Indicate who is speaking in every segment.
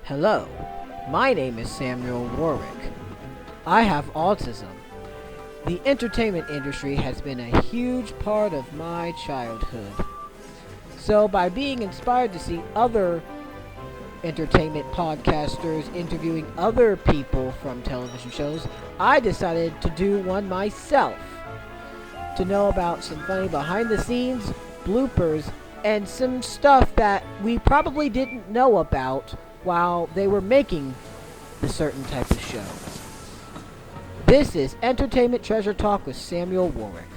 Speaker 1: Hello, my name is Samuel Warwick. I have autism. The entertainment industry has been a huge part of my childhood. So, by being inspired to see other entertainment podcasters interviewing other people from television shows, I decided to do one myself. To know about some funny behind the scenes, bloopers, and some stuff that we probably didn't know about while they were making the certain type of show. This is Entertainment Treasure Talk with Samuel Warwick.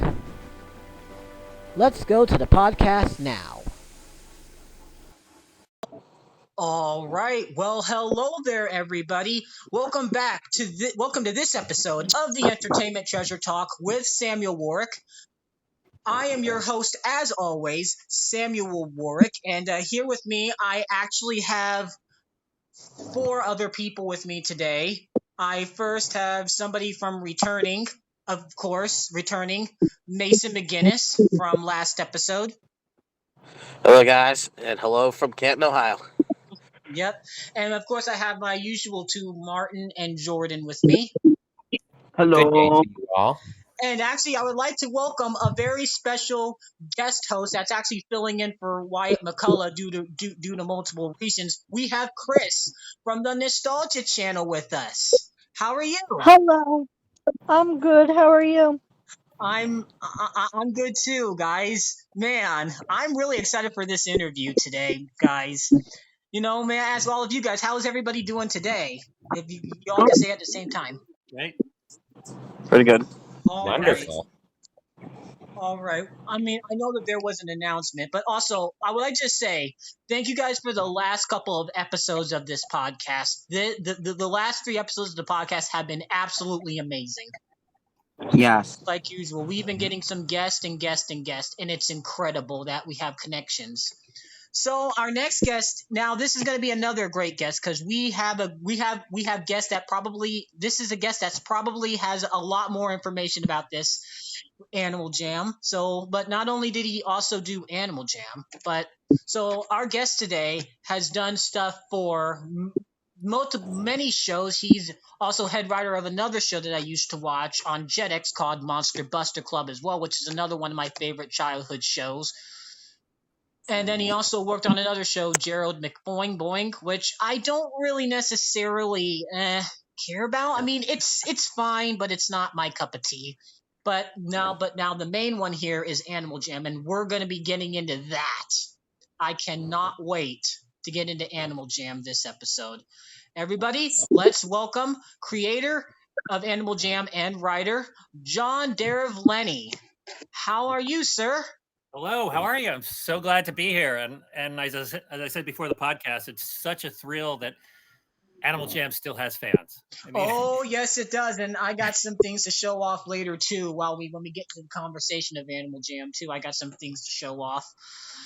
Speaker 1: Let's go to the podcast now.
Speaker 2: All right. Well, hello there, everybody. Welcome back to welcome to this episode of the Entertainment Treasure Talk with Samuel Warwick. I am your host, as always, Samuel Warwick, and here with me, I actually have 4 other people with me today. I first have somebody from returning, Mason McGinnis from last episode.
Speaker 3: Hello, guys, and hello from Canton, Ohio.
Speaker 2: Yep. And of course, I have my usual 2, Martin and Jordan, with me.
Speaker 4: Hello.
Speaker 5: Good day to you all.
Speaker 2: And actually, I would like to welcome a very special guest host that's actually filling in for Wyatt McCullough due to multiple reasons. We have Chris from the Nostalgia Channel with us. How are you?
Speaker 6: Hello. I'm good. How are you?
Speaker 2: I'm good too, guys. Man, I'm really excited for this interview today, guys. You know, may I ask all of you guys, how is everybody doing today? If you all can say it at the same time.
Speaker 5: Right?
Speaker 3: Pretty good.
Speaker 5: Wonderful.
Speaker 2: All right. I mean, I know that there was an announcement, but also I would like to say thank you guys for the last couple of episodes of this podcast. The last 3 episodes of the podcast have been absolutely amazing.
Speaker 4: Yes.
Speaker 2: Like usual, we've been getting some guests, and it's incredible that we have connections. So our next guest, now this is going to be another great guest because we have guests that probably has a lot more information about this Animal Jam. So, but not only did he also do Animal Jam, but so our guest today has done stuff for many shows. He's also head writer of another show that I used to watch on Jetix called Monster Buster Club as well, which is another one of my favorite childhood shows. And then he also worked on another show, Gerald McBoing Boing, which I don't really necessarily care about. I mean, it's fine, but it's not my cup of tea. But now the main one here is Animal Jam, and we're going to be getting into that. I cannot wait to get into Animal Jam this episode. Everybody, let's welcome creator of Animal Jam and writer, John Derevlany. How are you, sir?
Speaker 5: Hello, how are you? I'm so glad to be here. And as I said before the podcast, it's such a thrill that Animal Jam still has fans. I mean,
Speaker 2: oh, yes, it does. And I got some things to show off later, too, when we get to the conversation of Animal Jam, too. I got some things to show off.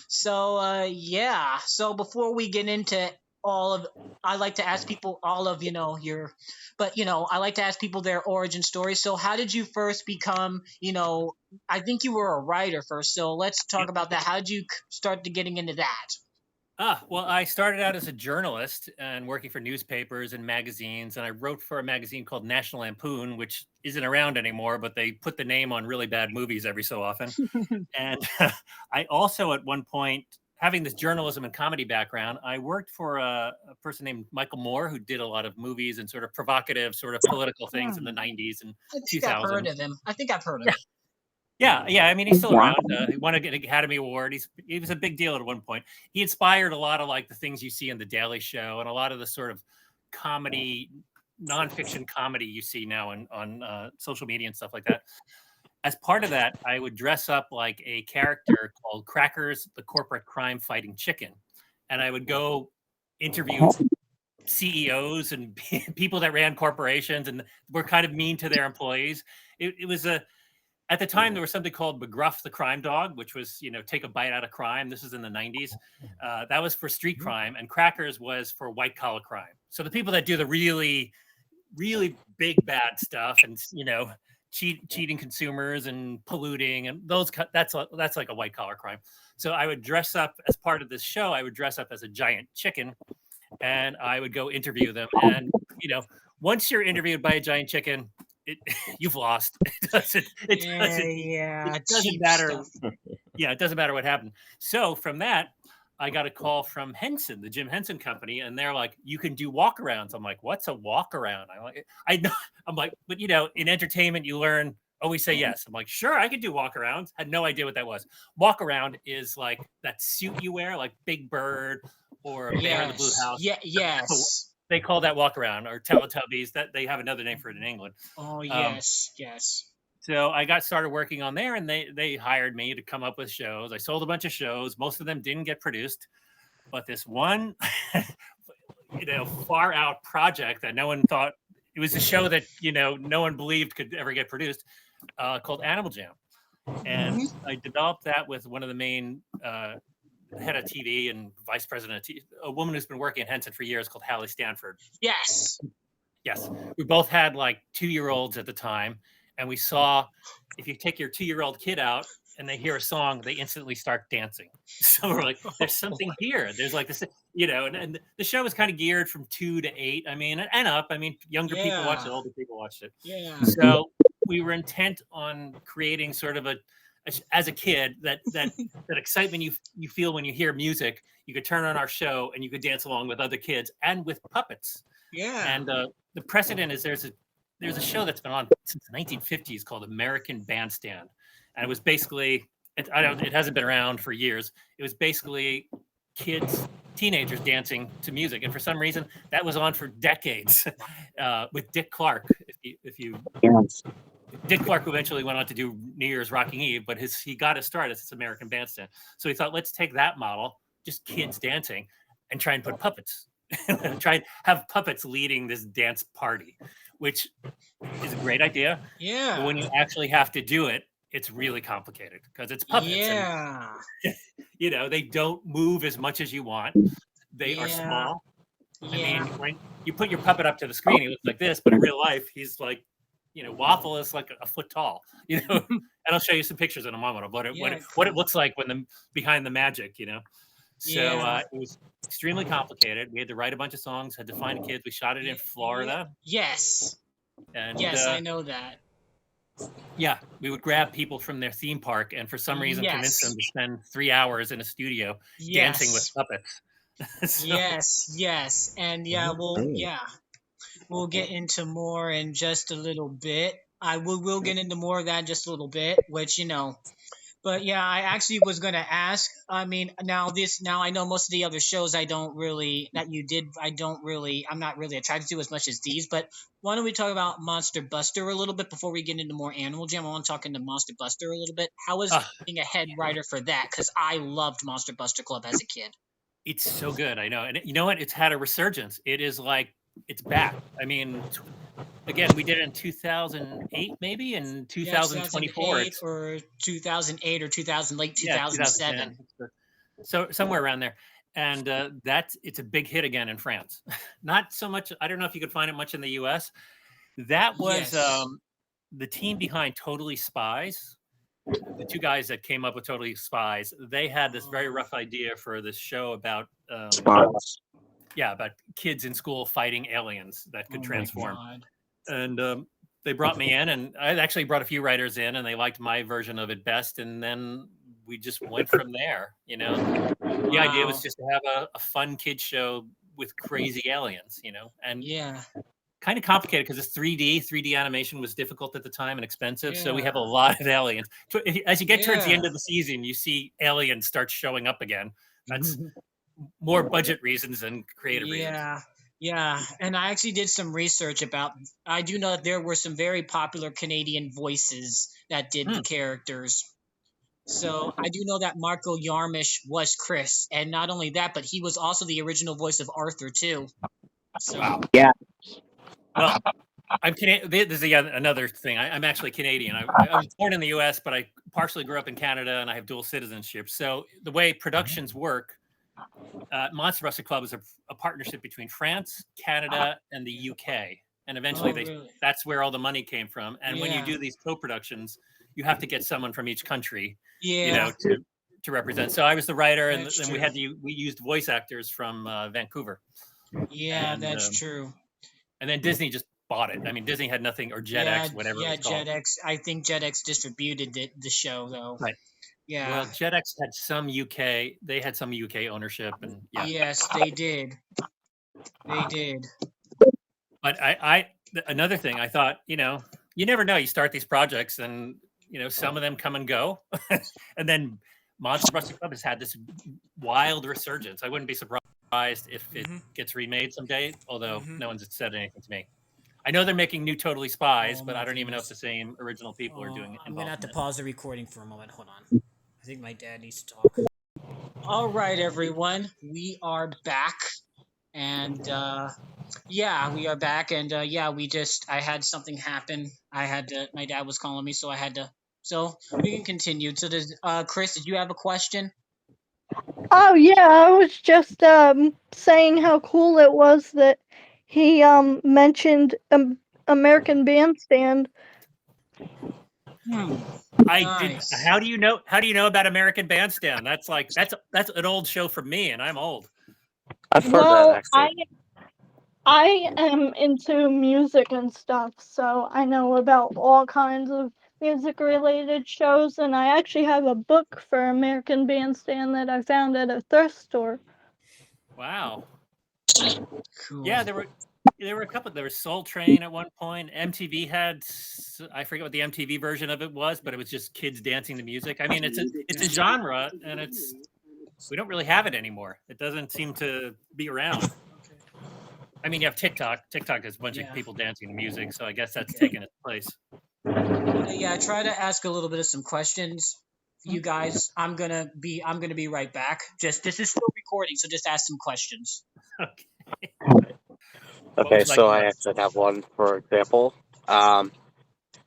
Speaker 2: So, yeah. So before we get into I like to ask people I like to ask people their origin story. So how did you first become, I think you were a writer first. So let's talk about that. How did you start to getting into that?
Speaker 5: Well, I started out as a journalist and working for newspapers and magazines. And I wrote for a magazine called National Lampoon, which isn't around anymore, but they put the name on really bad movies every so often. And I also, at one point, having this journalism and comedy background, I worked for a person named Michael Moore, who did a lot of movies and sort of provocative, sort of political things in the 90s and 2000s.
Speaker 2: I think I've heard of him.
Speaker 5: Yeah. I mean, he's still around. He won an Academy Award. He was a big deal at one point. He inspired a lot of like the things you see in The Daily Show and a lot of the sort of comedy, nonfiction comedy you see now on social media and stuff like that. As part of that, I would dress up like a character called Crackers, the corporate crime fighting chicken. And I would go interview CEOs and people that ran corporations and were kind of mean to their employees. It was at the time, there was something called McGruff the crime dog, which was, take a bite out of crime. This is in the 90s. That was for street crime. And Crackers was for white collar crime. So the people that do the really, really big bad stuff and, cheating consumers and polluting and that's like a white collar crime. So I would dress up as part of this show. I would dress up as a giant chicken and I would go interview them. And once you're interviewed by a giant chicken, you've lost. It doesn't
Speaker 2: cheap
Speaker 5: matter.
Speaker 2: stuff.
Speaker 5: Yeah, it doesn't matter what happened. So from that, I got a call from Henson, the Jim Henson Company, and they're like, "You can do walkarounds." I'm like, "What's a walkaround?" I know. I'm like, but in entertainment, you learn always say yes. I'm like, "Sure, I could do walkarounds." Had no idea what that was. Walkaround is like that suit you wear, like Big Bird or Bear in the Blue House.
Speaker 2: Yeah, yes.
Speaker 5: They call that walkaround, or Teletubbies. That they have another name for it in England.
Speaker 2: Oh yes, yes.
Speaker 5: So I got started working on there, and they hired me to come up with shows. I sold a bunch of shows. Most of them didn't get produced, but this one, far out project that no one thought, it was a show that no one believed could ever get produced, called Animal Jam, and I developed that with one of the main head of TV and vice president of TV, a woman who's been working at Henson for years called Hallie Stanford.
Speaker 2: Yes.
Speaker 5: Yes, we both had like 2-year-olds at the time. And we saw, if you take your 2-year-old kid out and they hear a song, they instantly start dancing. So we're like, there's something here. There's like this, and the show was kind of geared from 2 to 8. I mean, and up. I mean, younger people watched it, older people watched it.
Speaker 2: Yeah.
Speaker 5: So we were intent on creating sort of as a kid, that excitement you feel when you hear music. You could turn on our show and you could dance along with other kids and with puppets.
Speaker 2: Yeah.
Speaker 5: And the precedent is there's a show that's been on since the 1950s called American Bandstand, and it was basically it hasn't been around for years. It was basically teenagers dancing to music, and for some reason that was on for decades with Dick Clark. If you Dick Clark eventually went on to do New Year's Rocking Eve, but he got his start as this American Bandstand. So he thought, let's take that model, just kids dancing, and try and put puppets. Try and have puppets leading this dance party, which is a great idea.
Speaker 2: Yeah.
Speaker 5: But when you actually have to do it, it's really complicated because it's puppets.
Speaker 2: Yeah.
Speaker 5: And, they don't move as much as you want. They are small.
Speaker 2: Yeah.
Speaker 5: I mean, when you put your puppet up to the screen, he looks like this, but in real life, he's like, Waffle is like a foot tall. And I'll show you some pictures in a moment of what it looks like when behind the magic. So it was extremely complicated. We had to write a bunch of songs, had to find kids. We shot it in Florida.
Speaker 2: Yes.
Speaker 5: And
Speaker 2: yes, I know that.
Speaker 5: Yeah, we would grab people from their theme park and for some reason convince them to spend 3 hours in a studio dancing with puppets.
Speaker 2: Yes. And we'll get into more in just a little bit. We'll get into more of that in just a little bit, which But yeah, I actually was going to ask. I mean, now I know most of the other shows I'm not really attracted to as much as these. But why don't we talk about Monster Buster a little bit before we get into more Animal Jam? I want to talk into Monster Buster a little bit. How was being a head writer for that? Because I loved Monster Buster Club as a kid.
Speaker 5: It's so good, I know. And you know what? It's had a resurgence. It is like, it's back. I mean, again, we did it in 2008, maybe, and 2024.
Speaker 2: Or 2008 or 2007.
Speaker 5: So somewhere around there. And it's a big hit again in France. Not so much, I don't know if you could find it much in the US. That was the team behind Totally Spies. The two guys that came up with Totally Spies, they had this very rough idea for this show about about kids in school fighting aliens that could transform. And they brought me in, and I actually brought a few writers in, and they liked my version of it best. And then we just went from there. The idea was just to have a fun kid show with crazy aliens, and kind of complicated because it's 3D. 3D animation was difficult at the time and expensive. So we have a lot of aliens. As you get towards the end of the season, you see aliens start showing up again. That's more budget reasons than creative reasons.
Speaker 2: Yeah. And I actually did some research I do know that there were some very popular Canadian voices that did the characters. So I do know that Marco Yarmish was Chris. And not only that, but he was also the original voice of Arthur, too. So,
Speaker 5: wow.
Speaker 4: Yeah.
Speaker 5: Well, I'm Canadian. This is another thing. I'm actually Canadian. I was born in the U.S., but I partially grew up in Canada, and I have dual citizenship. So the way productions work, Monster Buster Club is a partnership between France, Canada, and the UK. And eventually, that's where all the money came from. And when you do these co-productions, you have to get someone from each country, to represent. So I was the writer, and we used voice actors from Vancouver.
Speaker 2: Yeah,
Speaker 5: and
Speaker 2: that's true.
Speaker 5: and then Disney just bought it. I mean, Disney had nothing, or
Speaker 2: Yeah,
Speaker 5: JetX, whatever it
Speaker 2: yeah,
Speaker 5: was called.
Speaker 2: JetX. I think JetX distributed the show though.
Speaker 5: Right.
Speaker 2: Yeah.
Speaker 5: Well, JetX had some UK. They had some UK ownership, and yeah.
Speaker 2: Yes, they did. They did.
Speaker 5: But another thing I thought, you never know. You start these projects, and some of them come and go, and then Monster Buster Club has had this wild resurgence. I wouldn't be surprised if it gets remade someday, although no one's said anything to me. I know they're making new Totally Spies, but I don't even know if the same original people are doing it.
Speaker 1: I'm gonna have to pause the recording for a moment. Hold on. I think my dad needs to talk.
Speaker 2: All right, everyone. We are back. And yeah, we are back. And yeah, I had something happen. My dad was calling me, so I had to. So we can continue. So does Chris, did you have a question?
Speaker 6: Oh yeah, I was just saying how cool it was that he mentioned American Bandstand.
Speaker 5: I did.
Speaker 2: Nice.
Speaker 5: How do you know? How do you know about American Bandstand? That's an old show for me, and I'm old.
Speaker 3: I've heard
Speaker 6: Well,
Speaker 3: that actually.
Speaker 6: I am into music and stuff, so I know about all kinds of music-related shows, and I actually have a book for American Bandstand that I found at a thrift store.
Speaker 5: Wow.
Speaker 2: Cool.
Speaker 5: Yeah, there were a couple. There was Soul Train at one point. MTV had, I forget what the MTV version of it was, but it was just kids dancing to music. I mean, it's a genre, and we don't really have it anymore. It doesn't seem to be around. I mean, you have TikTok. TikTok has a bunch of people dancing to music, so I guess that's taken its place.
Speaker 2: Yeah, try to ask a little bit of some questions. You guys, I'm gonna be right back. This is still recording, so just ask some questions.
Speaker 3: Okay, so I actually have one, for example.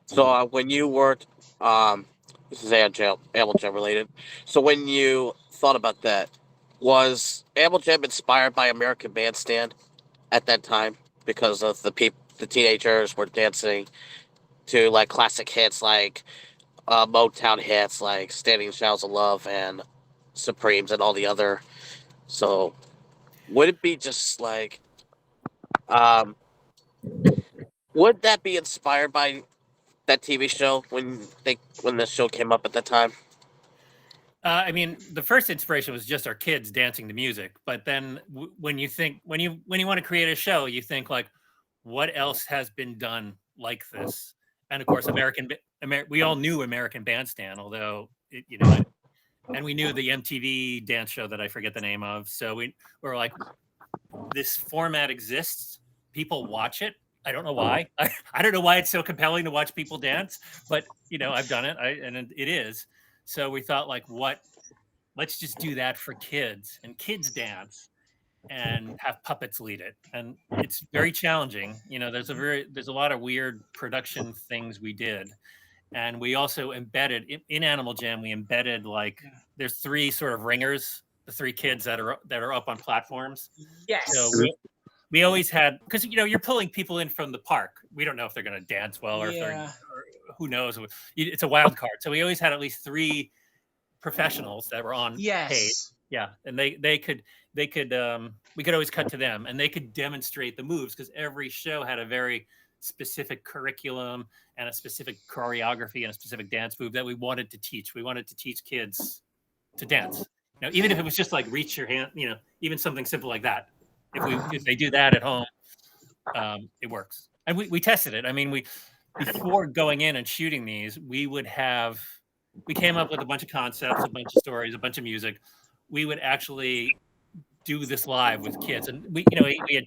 Speaker 3: So when you worked, this is Animal Jam related. So when you thought about that, was Animal Jam inspired by American Bandstand at that time because of the teenagers were dancing to like classic hits like Motown hits like "Standing Showers of Love" and "Supremes" and all the other. So would it be just like, um, would that be inspired by that TV show when the show came up at that time?
Speaker 5: I mean, the first inspiration was just our kids dancing to music. But then when you want to create a show, you think like, what else has been done like this? And of course, we all knew American Bandstand, although and we knew the MTV dance show that I forget the name of. So we were like, this format exists. People watch it. I don't know why. I don't know why it's so compelling to watch people dance, but I've done it, and it is. So we thought, like, let's just do that for kids, and kids dance and have puppets lead it. And it's very challenging. There's a lot of weird production things we did. And we also embedded in Animal Jam, there's three sort of ringers, the three kids that are up on platforms.
Speaker 2: Yes.
Speaker 5: So we always had, because you're pulling people in from the park. We don't know if they're going to dance well or who knows. It's a wild card. So we always had at least three professionals that were on paid. Yeah, and we could always cut to them, and they could demonstrate the moves because every show had a very specific curriculum and a specific choreography and a specific dance move that we wanted to teach. We wanted to teach kids to dance. Even if it was just like reach your hand, even something simple like that. If they do that at home, it works. And we tested it. I mean, before going in and shooting these, we came up with a bunch of concepts, a bunch of stories, a bunch of music. We would actually do this live with kids. And we had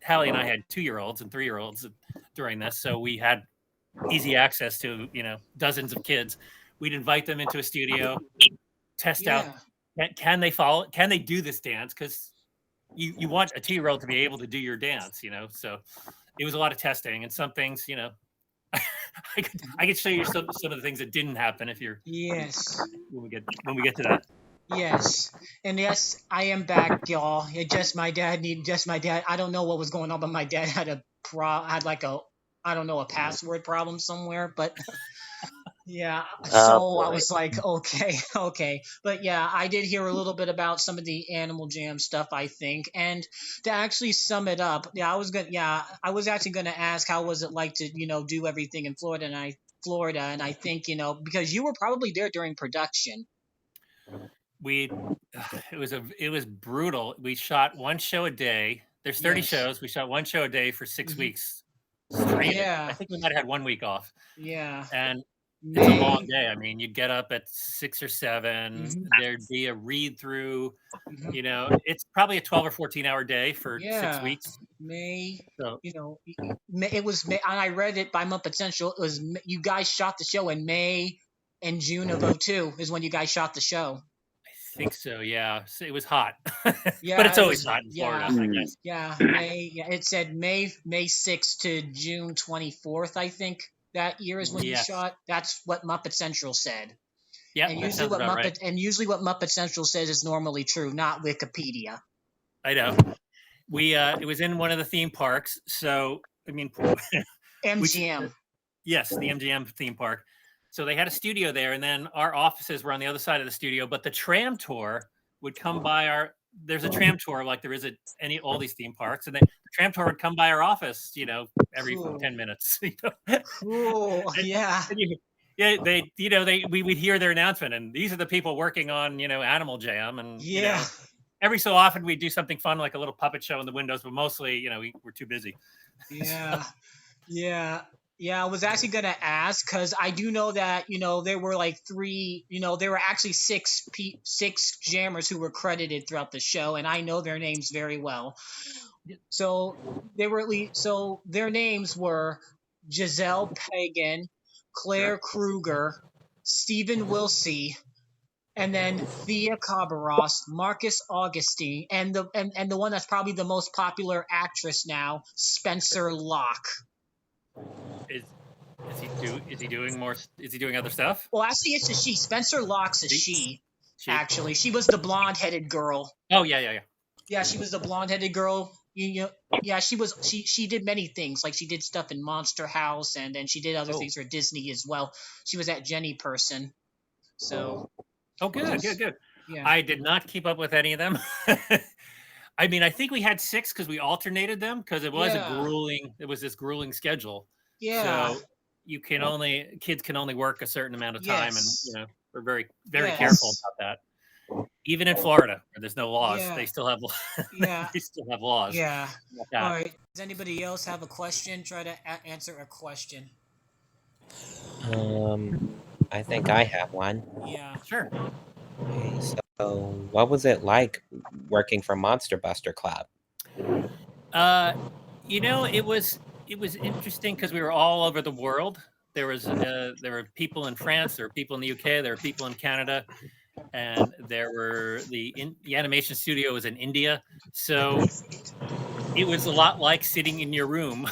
Speaker 5: Hallie and I had 2-year-olds and 3-year-olds during this. So we had easy access to, dozens of kids. We'd invite them into a studio, test out, can they follow, can they do this dance? Because you want a 2-year-old to be able to do your dance, so it was a lot of testing, and some things, I could show you some of the things that didn't happen if you're when we get to that.
Speaker 2: Yes, and yes, I am back, y'all. My dad. I don't know what was going on, but my dad had a password problem somewhere. But Yeah,
Speaker 7: Oh
Speaker 2: so I
Speaker 7: boy.
Speaker 2: was like, okay, okay. But yeah, I did hear a little bit about some of the Animal Jam stuff, I think. And to actually sum it up, I was actually gonna ask how was it like to, do everything in Florida, and I think, because you were probably there during production.
Speaker 5: We it was brutal. We shot one show a day. There's 30
Speaker 2: Yes.
Speaker 5: shows. We shot one show a day for 6
Speaker 2: Mhm.
Speaker 5: weeks straight. I
Speaker 2: Yeah,
Speaker 5: think we might have had 1 week off.
Speaker 2: yeah.
Speaker 5: And it's a long
Speaker 2: May.
Speaker 5: day. I mean, you'd get up at 6 or 7.
Speaker 2: Mhm,
Speaker 5: There'd be a read through.
Speaker 2: mhm.
Speaker 5: It's probably a 12 or 14-hour day for 6
Speaker 2: Yeah,
Speaker 5: weeks.
Speaker 2: May.
Speaker 5: So
Speaker 2: It was May, and I read it by Muppet Central. It was you guys shot the show in May and June of '02 is when you guys shot the show.
Speaker 5: I think so. Yeah, so it was hot, but
Speaker 2: Yeah,
Speaker 5: it's
Speaker 2: it
Speaker 5: always
Speaker 2: was.
Speaker 5: hot in Florida,
Speaker 2: Yeah,
Speaker 5: I
Speaker 4: Mm.
Speaker 5: guess.
Speaker 2: yeah, May. Yeah, it said May 6th to June 24th. I think that year is when you
Speaker 5: Yes.
Speaker 2: shot. That's what Muppet Central said.
Speaker 5: Yeah,
Speaker 2: And
Speaker 5: that sounds about right.
Speaker 2: usually what Muppet Central says is normally true, not Wikipedia.
Speaker 5: I know. It was in one of the theme parks. So I mean,
Speaker 2: MGM.
Speaker 5: yes, the MGM theme park. So they had a studio there, and then our offices were on the other side of the studio. But the tram tour would come by our. There's a tram tour like there is at all these theme parks, and then the tram tour would come by our office, every
Speaker 2: Cool.
Speaker 5: 10 minutes.
Speaker 2: Cool. Yeah.
Speaker 5: Yeah, we would hear their announcement, and these are the people working on Animal Jam, and
Speaker 2: Yeah.
Speaker 5: every so often we'd do something fun like a little puppet show in the windows, but mostly we're too busy.
Speaker 2: Yeah. Yeah. Yeah, I was actually gonna ask because I do know that there were like three, there were actually six jammers who were credited throughout the show, and I know their names very well. So their names were Giselle Pagan, Claire Kruger, Stephen Wilsey, and then Thea Cabarros, Marcus Augustine, and the one that's probably the most popular actress now, Spencer Locke.
Speaker 5: Is he doing more? Is he doing other stuff?
Speaker 2: Well, actually, it's a she. Spencer Locke's a she. Actually, she was the blonde-headed girl.
Speaker 5: Oh yeah.
Speaker 2: Yeah, she was the blonde-headed girl. Yeah, she was. She did many things. Like she did stuff in Monster House, and then she did other things for Disney as well. She was that Jenny person. So.
Speaker 5: Oh, good.
Speaker 2: Yeah.
Speaker 5: I did not keep up with any of them. I mean, I think we had 6 because we alternated them because it was this grueling schedule.
Speaker 2: Yeah.
Speaker 5: So kids can only work a certain amount of time,
Speaker 2: Yes.
Speaker 5: and we're very, very careful about that. Even in Florida, where there's no laws,
Speaker 2: Yeah.
Speaker 5: they still have
Speaker 2: Yeah.
Speaker 5: they still have laws.
Speaker 2: Yeah.
Speaker 5: Like that.
Speaker 2: All right. Does anybody else have a question? Try to answer a question.
Speaker 7: I think I have one.
Speaker 2: Yeah.
Speaker 5: Sure.
Speaker 7: Okay, so what was it like working for Monster Buster Club?
Speaker 5: It was interesting because we were all over the world. There were people in France, there were people in the UK, there were people in Canada, and there were the animation studio was in India. So it was a lot like sitting in your room,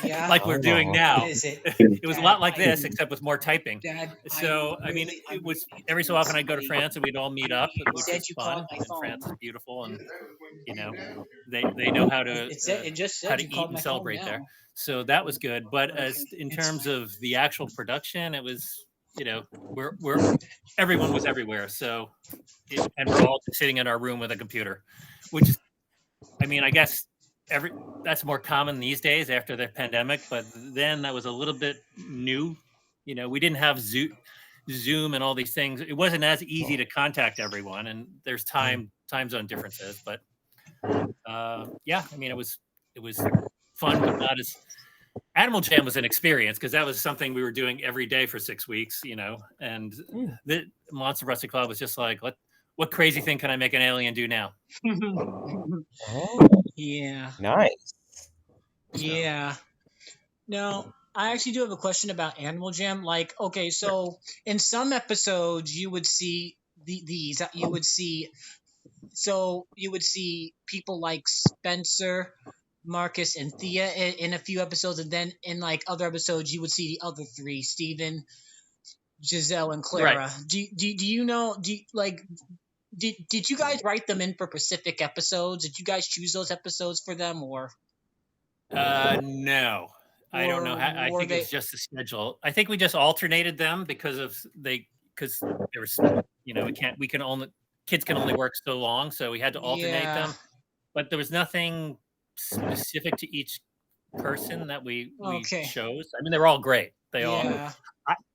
Speaker 5: like we're doing now. It was a lot like this, except with more typing. So I mean, it was every so often I'd go to France and we'd all meet up, which was fun. And France is beautiful, and they know how to eat and celebrate there. So that was good. But as in terms of the actual production, it was everyone was everywhere. So and we're all sitting in our room with a computer, which I mean, I guess that's more common these days after the pandemic, but then that was a little bit new. We didn't have Zoom and all these things. It wasn't as easy to contact everyone, and there's time zone differences. But yeah, I mean, it was fun, but not as. Animal Jam was an experience because that was something we were doing every day for 6 weeks, and the Monster Buster Club was just like, what crazy thing can I make an alien do now?
Speaker 2: Yeah.
Speaker 7: Nice.
Speaker 2: Yeah. Now, I actually do have a question about Animal Jam. Like, okay, so in some episodes you would see you would see people like Spencer, Marcus, and Thea in a few episodes, and then in like other episodes you would see the other three, Steven, Giselle, and Clara.
Speaker 5: Right.
Speaker 2: Do you know? Did you guys write them in for Pacific episodes? Did you guys choose those episodes for them, or?
Speaker 5: No. I don't know
Speaker 2: Or
Speaker 5: how. I
Speaker 2: were
Speaker 5: think
Speaker 2: they?
Speaker 5: it's just the schedule. I think we just alternated them because there was, we can only kids can only work so long, so we had to alternate
Speaker 2: Yeah.
Speaker 5: them. But there was nothing specific to each person that we
Speaker 2: Okay.
Speaker 5: chose. I mean, they were all great. They all.
Speaker 2: Yeah.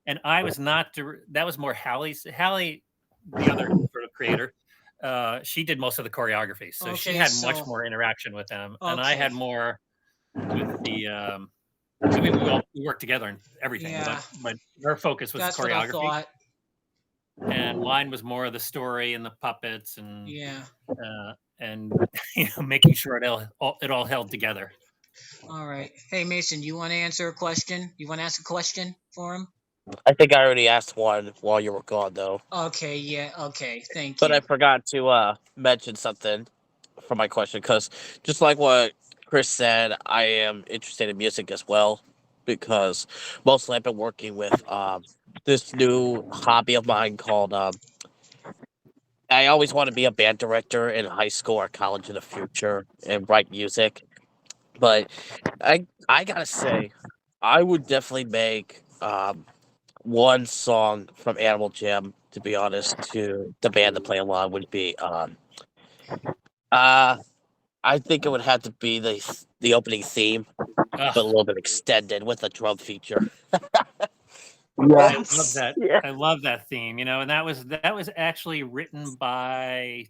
Speaker 5: And I was not. That was more Hallie's. Hallie, the other sort of creator. She did most of the choreography, so she
Speaker 2: Okay,
Speaker 5: had
Speaker 2: so
Speaker 5: much more interaction with them, and I
Speaker 2: okay.
Speaker 5: had more with the. I mean, we worked together and everything,
Speaker 2: Yeah.
Speaker 5: but her focus was
Speaker 2: That's
Speaker 5: the
Speaker 2: what I
Speaker 5: choreography,
Speaker 2: thought.
Speaker 5: and mine was more of the story and the puppets and
Speaker 2: Yeah.
Speaker 5: and making sure it all held together.
Speaker 2: All right. Hey Mason, you want to answer a question? You want to ask a question for him?
Speaker 3: I think I already asked one while you were gone, though.
Speaker 2: Okay. Yeah. Okay. Thank
Speaker 3: But
Speaker 2: you.
Speaker 3: I forgot to mention something for my question, because just like what Chris said, I am interested in music as well, because mostly I've been working with this new hobby of mine called I always want to be a band director in high school or college in the future and write music. But I gotta say, I would definitely make one song from Animal Jam, to be honest, to the band to play along would be uh I think it would have to be the opening theme, but a
Speaker 5: Ugh,
Speaker 3: little bit extended with a drum feature.
Speaker 5: I love
Speaker 4: Yes.
Speaker 5: that.
Speaker 3: Yeah.
Speaker 5: I love that theme, and that was actually written by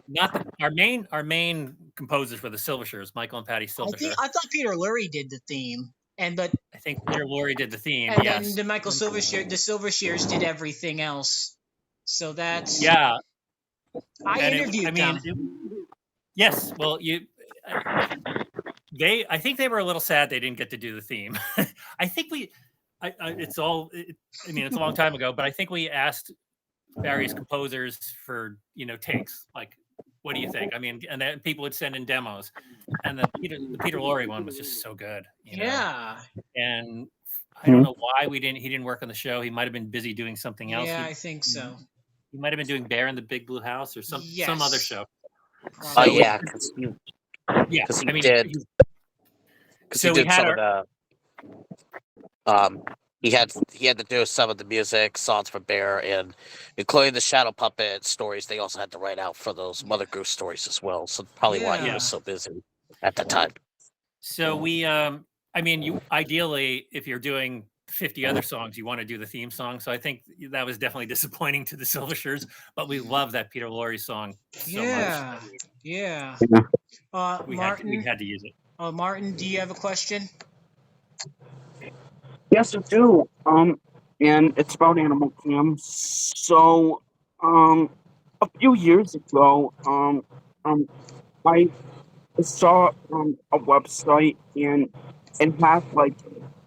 Speaker 5: not our main composers were the Silvershires, Michael and Patty Silvershire.
Speaker 2: I thought Peter Lurie did the theme, but
Speaker 5: I think Peter Lorre did the theme.
Speaker 2: and then
Speaker 5: Yes.
Speaker 2: the Silvershears did everything else. So that's
Speaker 5: Yeah.
Speaker 2: I
Speaker 5: And
Speaker 2: interviewed them.
Speaker 5: yes. Well, I think they were a little sad they didn't get to do the theme. I think it's a long time ago, but I think we asked various composers for, takes, like, what do you think? I mean, and then people would send in demos, and the Peter Lorre one was just so good,
Speaker 2: Yeah.
Speaker 5: and I don't know why he didn't work on the show. He might have been busy doing something else.
Speaker 2: Yeah, I think so.
Speaker 5: He might have been doing Bear in the Big Blue House or some other
Speaker 2: Yes.
Speaker 5: show.
Speaker 3: Oh
Speaker 5: So
Speaker 3: yeah, because
Speaker 5: yeah,
Speaker 3: he
Speaker 5: I mean,
Speaker 3: did
Speaker 5: so we had
Speaker 3: some of the he had to do some of the music songs for Bear, and including the Shadow Puppet stories. They also had to write out for those Mother Goose stories as well. So probably why he
Speaker 2: Yeah.
Speaker 3: was so busy at that time.
Speaker 5: So we, I mean, you ideally, if you're doing 50 other songs, you want to do the theme song. So I think that was definitely disappointing to the Silvershires, but we love that Peter Lorre song so
Speaker 2: Yeah.
Speaker 5: much.
Speaker 2: Yeah.
Speaker 5: We
Speaker 2: Martin,
Speaker 5: had to use it.
Speaker 2: Martin, do you have a question?
Speaker 4: Yes, I do. And it's about Animal Jam. So, a few years ago, I saw a website, and it had like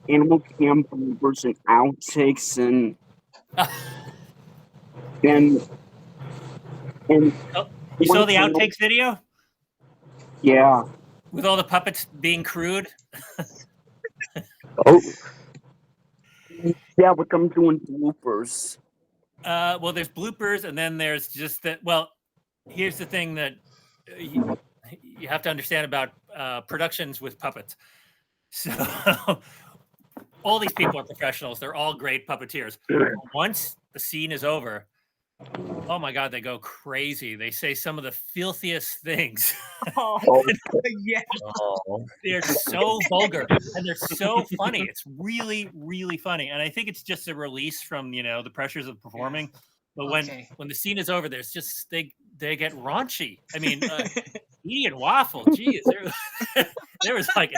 Speaker 4: Animal Jam bloopers and outtakes and and
Speaker 5: Oh, you saw the outtakes video
Speaker 4: yeah.
Speaker 5: with all the puppets being crude?
Speaker 4: Oh. Yeah, with them doing bloopers.
Speaker 5: Well, there's bloopers, and then there's just that. Well, here's the thing that you have to understand about productions with puppets. So all these people are professionals. They're all great puppeteers. Once the scene is over, oh my God, they go crazy. They say some of the filthiest things.
Speaker 2: Oh, yeah.
Speaker 5: They're so vulgar and they're so funny. It's really, really funny. And I think it's just a release from, the pressures of performing. But when the scene is over, there's just, they get raunchy. I mean, Edie and Waffle, geez, there was like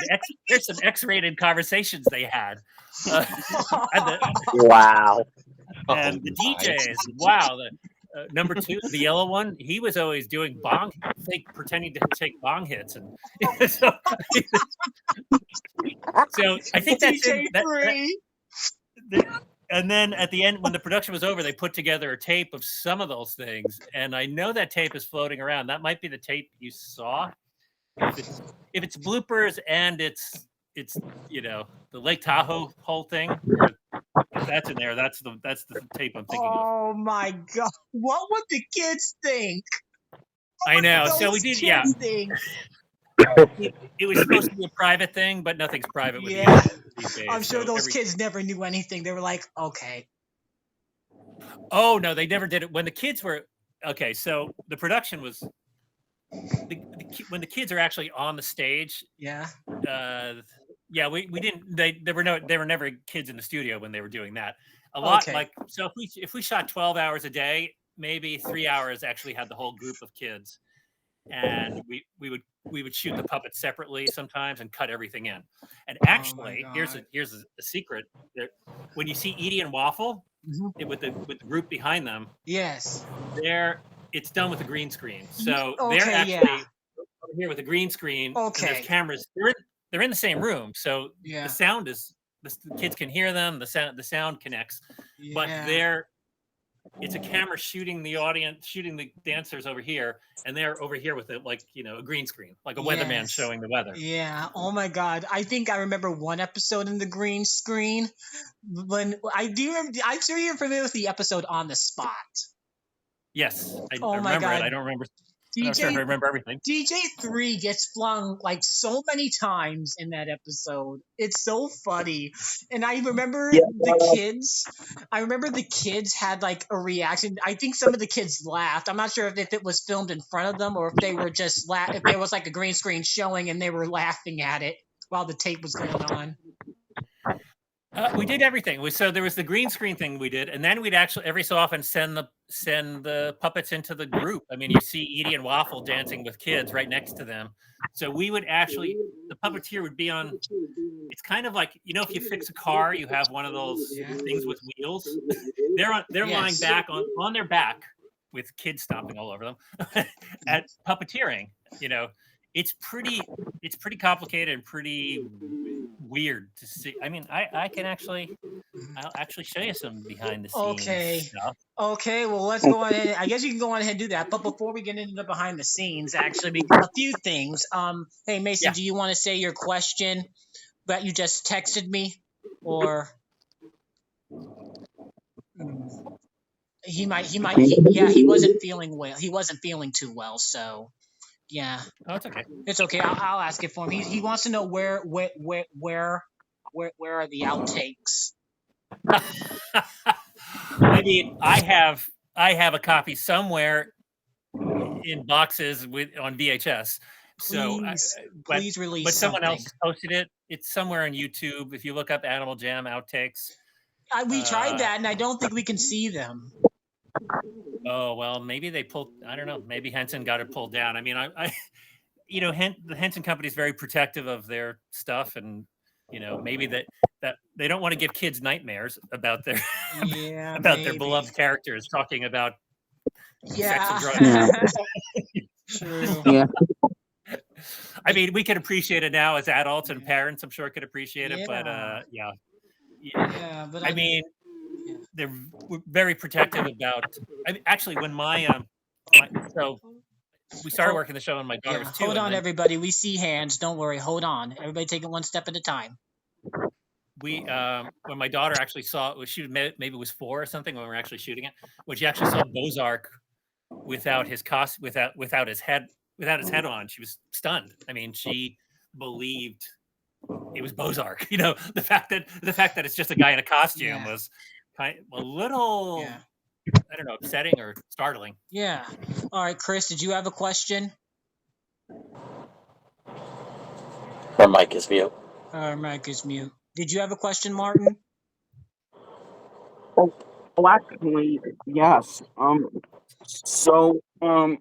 Speaker 5: there's some X-rated conversations they had.
Speaker 3: Wow.
Speaker 5: And the DJs, wow. Number 2, the yellow one, he was always doing pretending to take bong hits, and so I think that's it. And then at the end, when the production was over, they put together a tape of some of those things, and I know that tape is floating around. That might be the tape you saw. If it's bloopers and it's the Lake Tahoe whole thing, if that's in there, that's the tape I'm thinking of.
Speaker 2: Oh my God! What would the kids think?
Speaker 5: I know. So we did, yeah.
Speaker 2: Think?
Speaker 5: it was supposed to be a private thing, but nothing's private with
Speaker 2: Yeah.
Speaker 5: these days.
Speaker 2: I'm sure
Speaker 5: So
Speaker 2: those kids never knew anything. They were like, okay.
Speaker 5: Oh no, they never did it when the kids were okay. So the production was when the kids are actually on the stage.
Speaker 2: Yeah.
Speaker 5: Yeah, we didn't. There were never kids in the studio when they were doing that. A lot
Speaker 2: Okay.
Speaker 5: like so if we shot 12 hours a day, maybe 3 hours actually had the whole group of kids, and we would shoot the puppets separately sometimes and cut everything in. And actually, here's a secret. When you see Edie and Waffle with the group behind them,
Speaker 2: Yes.
Speaker 5: it's done with a green screen. So
Speaker 2: Okay,
Speaker 5: they're actually over here with a green screen.
Speaker 2: Okay.
Speaker 5: And there's cameras. They're in the same room, so the sound is the kids can hear them. The sound connects, but it's a camera shooting the audience, shooting the dancers over here, and they're over here with it, like a green screen, like a weatherman showing the weather.
Speaker 2: Yeah. Oh my God. I think I remember one episode in the green screen. I'm sure you're familiar with the episode On the Spot.
Speaker 5: Yes, I
Speaker 2: Oh my
Speaker 5: remember
Speaker 2: God.
Speaker 5: it. I don't remember. I'm not sure if I remember everything.
Speaker 2: DJ3 gets flung like so many times in that episode. It's so funny. And I remember the kids. I remember the kids had like a reaction. I think some of the kids laughed. I'm not sure if it was filmed in front of them or if they were just if there was like a green screen showing and they were laughing at it while the tape was going on.
Speaker 5: We did everything. So there was the green screen thing we did, and then we'd actually every so often send the puppets into the group. I mean, you see Edie and Waffle dancing with kids right next to them. So we would actually, the puppeteer would be on. It's kind of like if you fix a car, you have one of those things with wheels. They're lying back on their back with kids stomping all over them at puppeteering. It's pretty complicated and pretty weird to see. I mean, I'll actually show you some behind the scenes stuff.
Speaker 2: Okay, well, let's go ahead. I guess you can go on ahead and do that. But before we get into the behind the scenes, actually, a few things. Hey, Mason, do you want to say your question that you just texted me? Or he wasn't feeling well. He wasn't feeling too well, so yeah.
Speaker 5: Oh, it's okay.
Speaker 2: It's okay. I'll ask it for him. He wants to know where are the outtakes?
Speaker 5: I mean, I have a copy somewhere in boxes on VHS.
Speaker 2: Please release.
Speaker 5: But someone else posted it. It's somewhere on YouTube. If you look up Animal Jam outtakes,
Speaker 2: we tried that, and I don't think we can see them.
Speaker 5: Oh well, maybe they pulled. I don't know. Maybe Henson got it pulled down. I mean, the Henson Company is very protective of their stuff, and maybe that they don't want to give kids nightmares about their their beloved characters talking about sex and drugs.
Speaker 2: True.
Speaker 4: Yeah.
Speaker 5: I mean, we can appreciate it now as adults and parents. I'm sure could appreciate it, but
Speaker 2: but
Speaker 5: I mean, they're very protective about. Actually, when so we started working the show when my daughter was 2.
Speaker 2: Hold on, everybody. We see hands. Don't worry. Hold on. Everybody, take it one step at a time.
Speaker 5: When my daughter actually saw it, she maybe was 4 or something when we were actually shooting it. When she actually saw Bozark without his without his head on, she was stunned. I mean, she believed it was Bozark. The fact that it's just a guy in a costume was kind of a little, I don't know, upsetting or startling.
Speaker 2: Yeah. All right, Chris, did you have a question?
Speaker 3: Her mic is mute.
Speaker 2: Her mic is mute. Did you have a question, Martin?
Speaker 4: Oh, actually, yes. So, I'm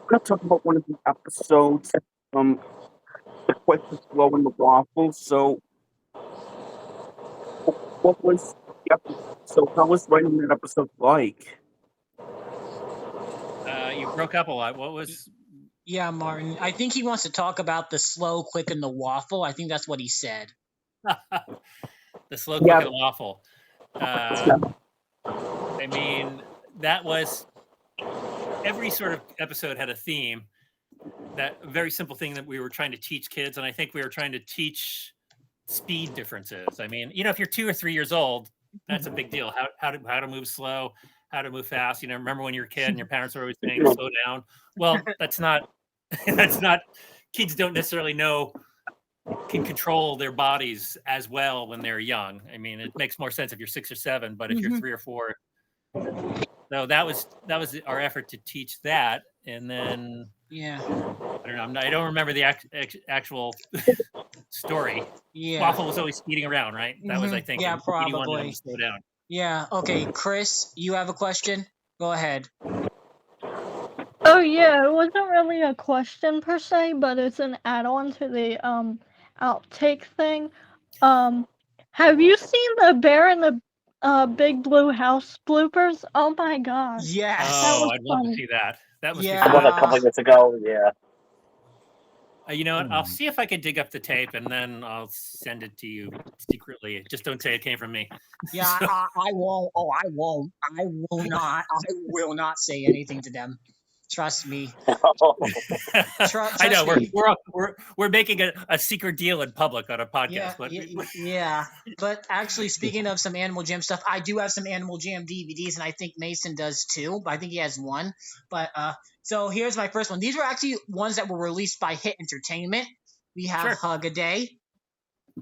Speaker 4: gonna talk about one of the episodes. The quick, the slow, and the waffle. So, what was the episode? So, how was writing that episode like?
Speaker 5: You broke up a lot. What was?
Speaker 2: Yeah, Martin. I think he wants to talk about the slow, quick, and the waffle. I think that's what he said.
Speaker 5: The slow, quick, and the waffle. I mean, that was every sort of episode had a theme. That very simple thing that we were trying to teach kids, and I think we were trying to teach speed differences. I mean, if you're 2 or 3 years old, that's a big deal. How to move slow, how to move fast. Remember when you were a kid and your parents were always saying slow down. Well, that's not That's not. Kids don't necessarily can control their bodies as well when they're young. I mean, it makes more sense if you're 6 or 7, but if you're 3 or 4, so that was our effort to teach that, and then
Speaker 2: Yeah.
Speaker 5: I don't know. I don't remember the actual story.
Speaker 2: Yeah.
Speaker 5: Waffle was always speeding around, right? That was, I think,
Speaker 2: Yeah,
Speaker 5: and he wanted him
Speaker 2: probably.
Speaker 5: to slow down.
Speaker 2: Yeah. Okay, Chris, you have a question? Go ahead.
Speaker 6: Oh yeah, it wasn't really a question per se, but it's an add-on to the outtake thing. Have you seen the Bear in the Big Blue House bloopers? Oh my gosh.
Speaker 2: Yes.
Speaker 6: That
Speaker 5: Oh,
Speaker 6: was
Speaker 5: I'd love to
Speaker 6: funny.
Speaker 5: see that. That must
Speaker 3: I
Speaker 5: be
Speaker 3: won
Speaker 5: fun.
Speaker 3: a couple years ago. Yeah.
Speaker 5: You know what? I'll see if I can dig up the tape, and then I'll send it to you secretly. Just don't say it came from me.
Speaker 2: Yeah,
Speaker 5: So-
Speaker 2: I won't. Oh, I won't. I will not. I will not say anything to them. Trust me.
Speaker 5: I know
Speaker 2: trust me.
Speaker 5: we're making a secret deal in public on a podcast, but
Speaker 2: Yeah. But actually, speaking of some Animal Jam stuff, I do have some Animal Jam DVDs, and I think Mason does too. But I think he has one. But so here's my first one. These were actually ones that were released by Hit Entertainment. We have
Speaker 5: Sure.
Speaker 2: Hug a Day.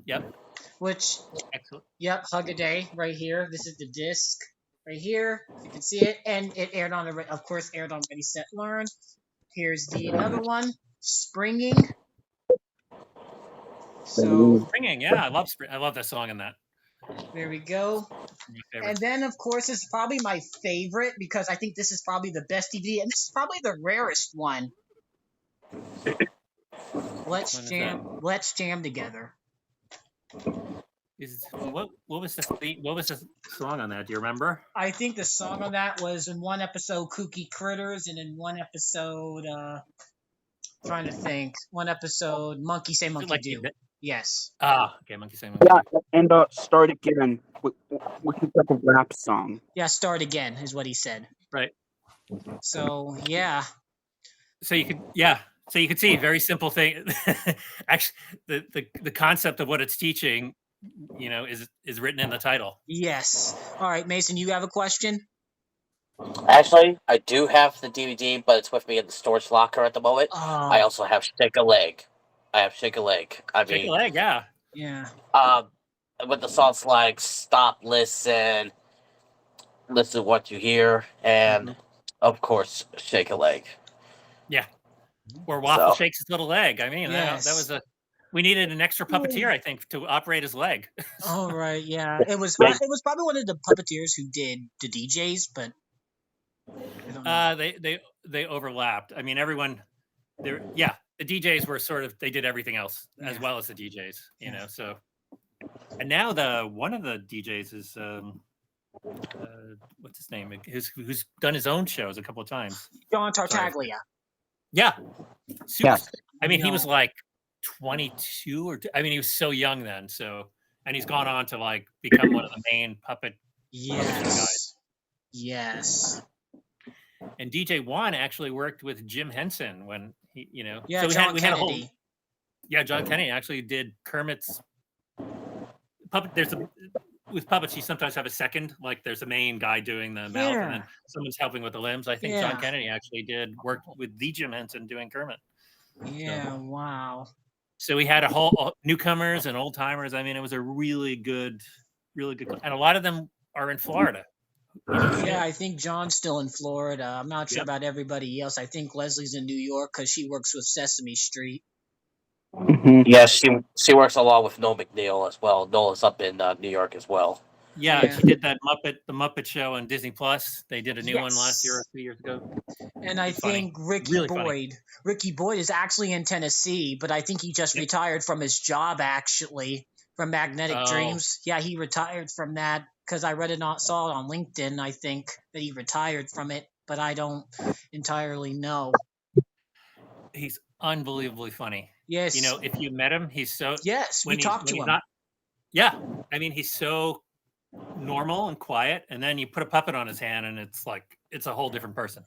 Speaker 5: Yep.
Speaker 2: Which,
Speaker 5: Excellent.
Speaker 2: yep, Hug a Day right here. This is the disc right here. You can see it, and it aired on of course, aired on Ready Set Learn. Here's the another one, Springing. So
Speaker 5: Springing, yeah, I love that song in that.
Speaker 2: there we go. And then, of course, this is probably my favorite because I think this is probably the best DVD, and this is probably the rarest one. Let's jam together.
Speaker 5: What was the song on that? Do you remember?
Speaker 2: I think the song on that was in one episode Kooky Critters, and in one episode trying to think, one episode Monkey Say Monkey Do. Yes.
Speaker 5: Okay, Monkey Say Monkey
Speaker 4: Do. Yeah, and Start Again, which is like a rap song.
Speaker 2: Yeah, Start Again is what he said.
Speaker 5: Right.
Speaker 2: So yeah.
Speaker 5: So you could see very simple thing. Actually, the concept of what it's teaching, is written in the title.
Speaker 2: Yes. All right, Mason, you have a question?
Speaker 3: Actually, I do have the DVD, but it's with me in the storage locker at the moment. I also have Shake a Leg.
Speaker 5: Shake a Leg, yeah.
Speaker 2: Yeah.
Speaker 3: With the songs like Stop, Listen What You Hear, and of course, Shake a Leg.
Speaker 5: Yeah. Or Waffle shakes his little leg. I mean, that was we needed an extra puppeteer, I think, to operate his leg.
Speaker 2: All right, yeah. It was probably one of the puppeteers who did the DJs, but I don't know.
Speaker 5: They overlapped. I mean, everyone there. Yeah, the DJs were they did everything else as well as the DJs. You know, so. And now one of the DJs is what's his name? Who's done his own shows a couple of times.
Speaker 2: John Tartaglia.
Speaker 5: Yeah. Super. I mean, he was like 22 he was so young then. So, and he's gone on to become one of the main puppet guys.
Speaker 2: Yes.
Speaker 5: And DJ Juan actually worked with Jim Henson when he,
Speaker 2: Yeah,
Speaker 5: so
Speaker 2: we had a whole.
Speaker 5: Yeah, John Kennedy actually did Kermit's puppet. With puppets, you sometimes have a second, there's a main guy doing the mouth, and then someone's helping with the limbs. I think John Kennedy actually worked with the Jim Henson doing Kermit.
Speaker 2: Yeah, so, wow.
Speaker 5: So we had a whole newcomers and old timers. I mean, it was a really good, and a lot of them are in Florida.
Speaker 2: Yeah, I think John's still in Florida. I'm not sure about everybody else. I think Leslie's in New York because she works with Sesame Street.
Speaker 3: Mm-hmm. Yeah, she works along with Noel McNeil as well. Noel is up in New York as well.
Speaker 5: Yeah, she did that the Muppet Show on Disney Plus. They did a new one last year or 2 years ago.
Speaker 2: And I think Ricky Boyd is actually in Tennessee, but I think he just retired from his job actually from Magnetic Dreams. Yeah, he retired from that because I saw it on LinkedIn. I think that he retired from it, but I don't entirely know.
Speaker 5: He's unbelievably funny.
Speaker 2: Yes.
Speaker 5: If you met him, he's so...
Speaker 2: Yes, we talked to him.
Speaker 5: I mean, he's so normal and quiet, and then you put a puppet on his hand, and it's a whole different person.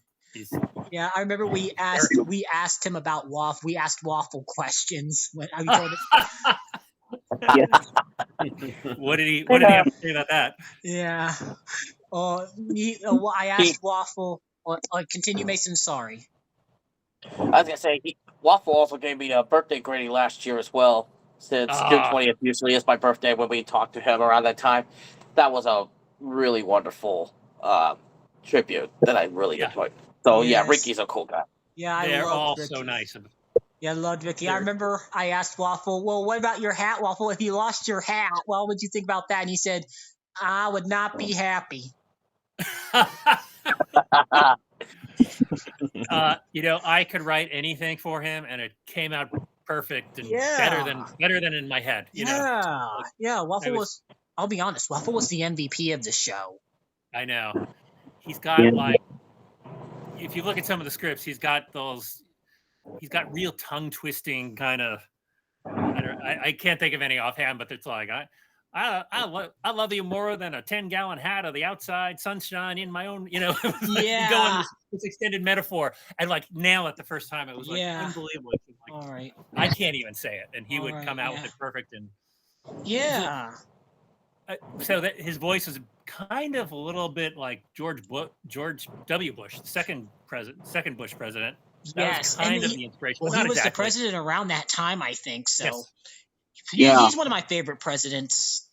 Speaker 2: Yeah, I remember we asked him about Waffle. We asked Waffle questions. When I told
Speaker 5: him. What did he have to say about that?
Speaker 2: Yeah. I asked Waffle. Continue, Mason. Sorry.
Speaker 3: I was gonna say Waffle also gave me a birthday greeting last year as well. Since June
Speaker 5: Ah,
Speaker 3: 20th usually is my birthday when we talked to him around that time. That was a really wonderful tribute that I really
Speaker 5: yeah,
Speaker 3: enjoyed. So yeah,
Speaker 2: Yes.
Speaker 3: Ricky's a cool guy.
Speaker 2: Yeah, I
Speaker 5: they're
Speaker 2: loved
Speaker 5: all
Speaker 2: Ricky.
Speaker 5: so nice.
Speaker 2: Yeah, I loved Ricky. I
Speaker 5: They're
Speaker 2: remember I asked Waffle, well, what about your hat, Waffle? If you lost your hat, what would you think about that? And he said, I would not be happy.
Speaker 5: I could write anything for him, and it came out perfect and better than in my head.
Speaker 2: Waffle was. I'll be honest. Waffle was the MVP of the show.
Speaker 5: I know. He's got like, if you look at some of the scripts, he's got real tongue twisting kind of. I can't think of any offhand, but it's like I love you more than a 10-gallon hat of the outside sunshine in my own. Go on this extended metaphor and like nail it the first time. It was like unbelievable. Like,
Speaker 2: all right,
Speaker 5: I can't even say it, and he would come out with it perfect. And so that his voice is kind of a little bit like George W. Bush, second Bush president. That was kind of the inspiration.
Speaker 2: Well, he was the president around that time, I think. So
Speaker 4: Yeah.
Speaker 2: he's one of my favorite presidents.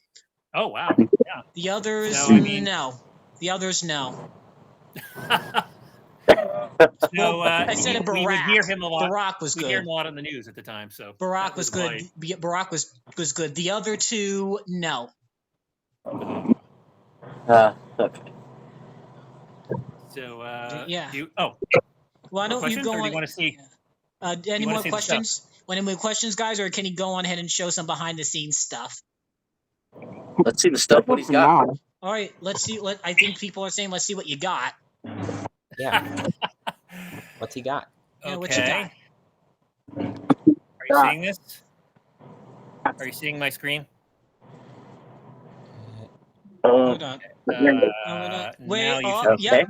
Speaker 5: Oh wow! Yeah.
Speaker 2: The others,
Speaker 5: So, I mean,
Speaker 2: no. The others, no.
Speaker 5: So
Speaker 2: I said Barack.
Speaker 5: we would hear him a lot.
Speaker 2: Barack was good.
Speaker 5: We hear him a lot on the news at the time. So
Speaker 2: Barack was good. Barack was good. The other two, no.
Speaker 3: Okay.
Speaker 5: So
Speaker 2: yeah.
Speaker 5: Why
Speaker 2: don't you go on?
Speaker 5: Do you want to see?
Speaker 2: Any more questions? Any more questions, guys, or can you go on ahead and show some behind the scenes stuff?
Speaker 3: Let's see the stuff what he's got.
Speaker 2: All right, let's see. I think people are saying, let's see what you got.
Speaker 7: Yeah. What's he got?
Speaker 2: Yeah, what you got?
Speaker 5: Are you seeing this? Are you seeing my screen?
Speaker 2: Hold on.
Speaker 5: Wait.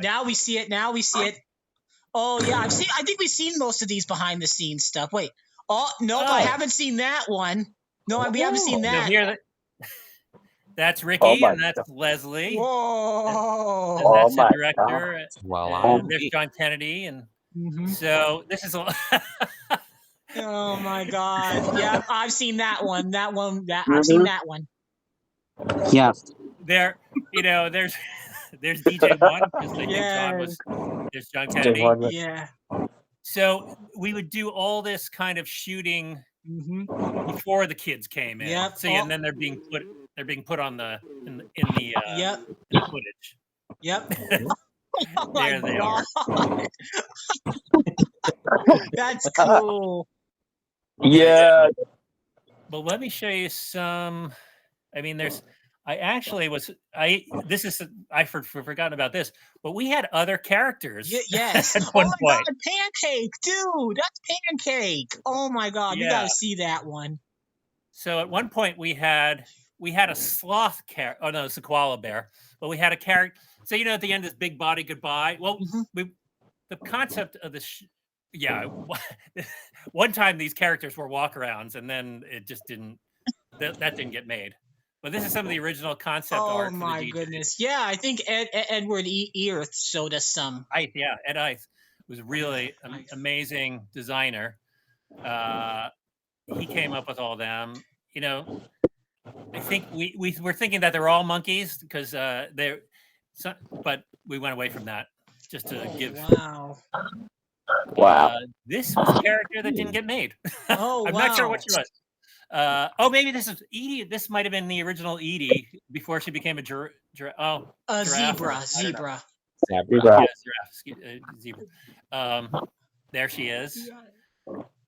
Speaker 2: Now we see it. Now we see it. Oh yeah, I think we've seen most of these behind the scenes stuff. Wait. Oh no, I haven't seen that one. No, we haven't seen that.
Speaker 5: That's Ricky, and that's Leslie.
Speaker 2: Whoa!
Speaker 5: And that's the director.
Speaker 7: Well,
Speaker 5: there's John Kennedy, and so this is.
Speaker 2: Oh my God! Yeah, I've seen that one. I've seen that one.
Speaker 4: Yes.
Speaker 5: There's DJ One, just like John was. There's John Kennedy.
Speaker 2: Yeah.
Speaker 5: So we would do all this kind of shooting before the kids came in.
Speaker 2: Yep.
Speaker 5: See, and then they're being put on the in the footage.
Speaker 2: Yep.
Speaker 5: There they are.
Speaker 2: That's cool.
Speaker 3: Yeah.
Speaker 5: But let me show you some. I mean, I forgotten about this, but we had other characters.
Speaker 2: Yes.
Speaker 5: At one point.
Speaker 2: God, Pancake, dude, that's Pancake. Oh my God, you got to see that one.
Speaker 5: So at one point we had a sloth character. Oh no, it's a koala bear. But we had a character. So at the end, this big body goodbye. Well, the concept of this. One time these characters were walkarounds, and then it just didn't. That didn't get made. But this is some of the original concept art.
Speaker 2: Oh my goodness! Yeah, I think Edward Earth showed us some.
Speaker 5: Ed Ice was really an amazing designer. He came up with all them. I think we were thinking that they're all monkeys because but we went away from that just to give.
Speaker 2: Wow.
Speaker 5: This was a character that didn't get made.
Speaker 2: Oh,
Speaker 5: I'm not sure what she was. Maybe this is Edie. This might have been the original Edie before she became a giraffe.
Speaker 2: Zebra.
Speaker 5: Yeah, giraffe. Zebra. There she is.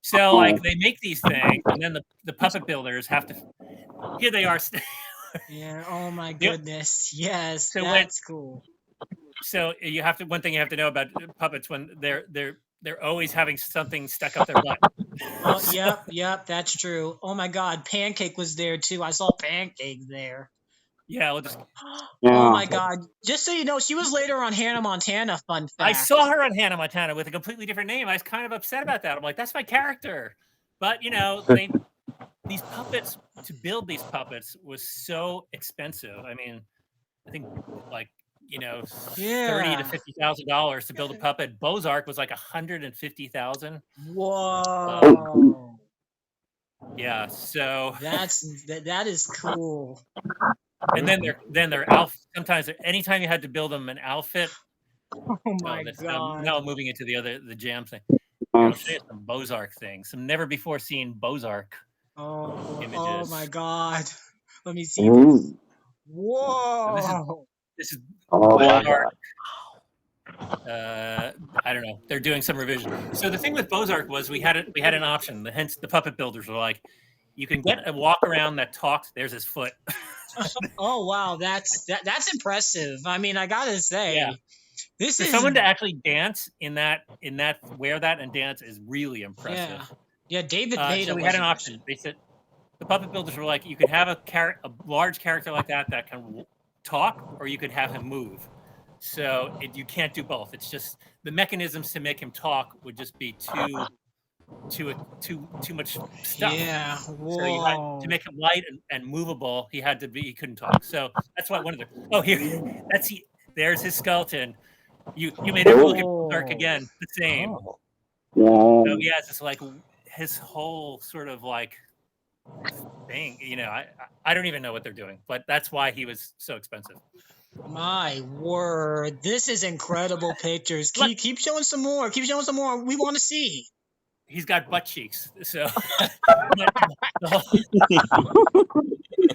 Speaker 5: So, they make these things, and then the puppet builders have to. Here they are.
Speaker 2: Yeah. Oh my goodness. Yes.
Speaker 5: So
Speaker 2: that's cool.
Speaker 5: So you have to. One thing you have to know about puppets when they're always having something stuck up their butt.
Speaker 2: Oh, yep, that's true. Oh my God, Pancake was there too. I saw Pancake there.
Speaker 5: Yeah, we'll just.
Speaker 2: Oh my God! Just so you know, she was later on Hannah Montana. Fun fact.
Speaker 5: I saw her on Hannah Montana with a completely different name. I was kind of upset about that. I'm like, that's my character. But these puppets, to build these puppets was so expensive. I mean, I think $30,000 to $50,000 to build a puppet. Bozark was like $150,000.
Speaker 2: Whoa.
Speaker 5: Yeah, so
Speaker 2: that is cool.
Speaker 5: and then their outfit. Sometimes, anytime you had to build them an outfit.
Speaker 2: Oh my god!
Speaker 5: Now I'm moving into the jam thing. Here, I'll show you some Bozark things. Some never before seen Bozark images.
Speaker 2: Oh my god! Let me see this. Whoa!
Speaker 5: This is
Speaker 3: Oh my
Speaker 5: Bozark. I don't know. They're doing some revision. So the thing with Bozark was we had an option. Hence the puppet builders were like, you can get a walk around that talks. There's his foot.
Speaker 2: Oh wow, that's impressive. I mean, I gotta say,
Speaker 5: yeah.
Speaker 2: This
Speaker 5: For
Speaker 2: is
Speaker 5: someone to actually dance in that wear that and dance is really impressive.
Speaker 2: Yeah. David made
Speaker 5: so we had an option. They said the puppet builders were like, you could have a large character like that can talk, or you could have him move. So you can't do both. It's just the mechanisms to make him talk would just be too much stuff.
Speaker 2: Yeah. Whoa.
Speaker 5: So you had to make him light and movable. He couldn't talk. So that's why one of the there's his skeleton. You may never look at Bozark again the same.
Speaker 4: Wow.
Speaker 5: So yeah, it's just like his whole sort of like thing. I don't even know what they're doing, but that's why he was so expensive.
Speaker 2: My word, this is incredible pictures. Keep showing some more. Keep showing some more. We want to see.
Speaker 5: He's got butt cheeks, so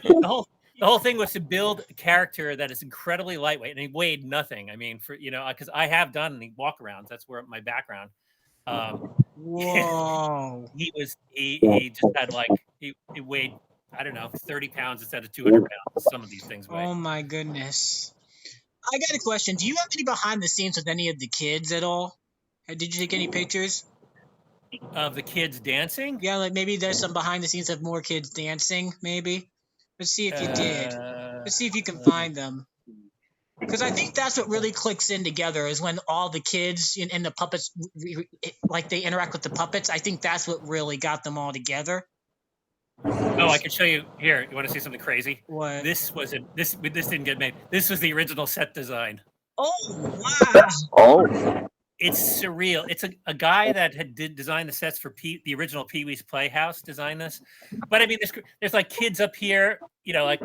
Speaker 5: the whole thing was to build a character that is incredibly lightweight, and he weighed nothing. I mean, because I have done the walk-arounds. That's where my background.
Speaker 2: Whoa!
Speaker 5: He just had he weighed, I don't know, 30 pounds instead of 200 pounds. Some of these things weigh.
Speaker 2: Oh my goodness! I got a question. Do you have any behind the scenes with any of the kids at all? Did you take any pictures
Speaker 5: of the kids dancing?
Speaker 2: Yeah, like maybe there's some behind the scenes of more kids dancing. Maybe. Let's see if you did. Let's see if you can find them. Because I think that's what really clicks in together is when all the kids and the puppets, like they interact with the puppets. I think that's what really got them all together.
Speaker 5: Oh, I can show you here. You want to see something crazy?
Speaker 2: What?
Speaker 5: This didn't get made. This was the original set design.
Speaker 2: Oh wow!
Speaker 3: Oh.
Speaker 5: It's surreal. It's a guy that did design the sets for the original Pee Wee's Playhouse designed this. But I mean, there's like kids up here, like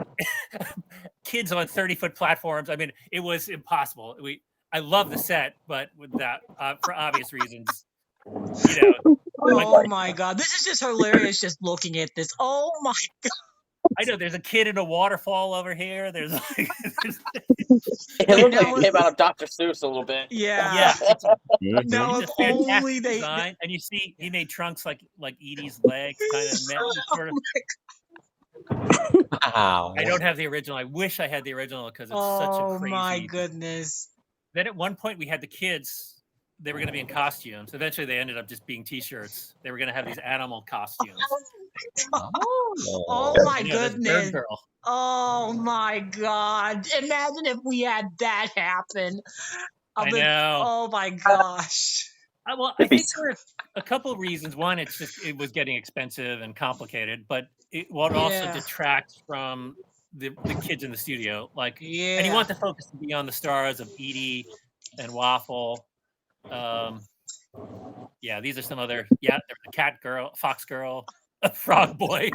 Speaker 5: kids on 30-foot platforms. I mean, it was impossible. I love the set, but with that, for obvious reasons,
Speaker 2: Oh my god, this is just hilarious. Just looking at this. Oh my god.
Speaker 5: I know there's a kid in a waterfall over here. There's
Speaker 3: it looked like it came out of Dr. Seuss a little bit.
Speaker 2: Yeah.
Speaker 5: No, if only they design, and you see he made trunks like Edie's legs kind of sort of.
Speaker 7: Wow.
Speaker 5: I don't have the original. I wish I had the original because it's such a crazy.
Speaker 2: Oh my goodness.
Speaker 5: Then at one point we had the kids. They were going to be in costumes. Eventually, they ended up just being T-shirts. They were going to have these animal costumes.
Speaker 2: Oh my goodness! Oh my god! Imagine if we had that happen.
Speaker 5: I know.
Speaker 2: Oh my gosh!
Speaker 5: Well, I think for a couple of reasons. One, it was getting expensive and complicated, but it would also detract from the kids in the studio. And you want the focus to be on the stars of Edie and Waffle. These are some other. There's a cat girl, fox girl, a frog boy.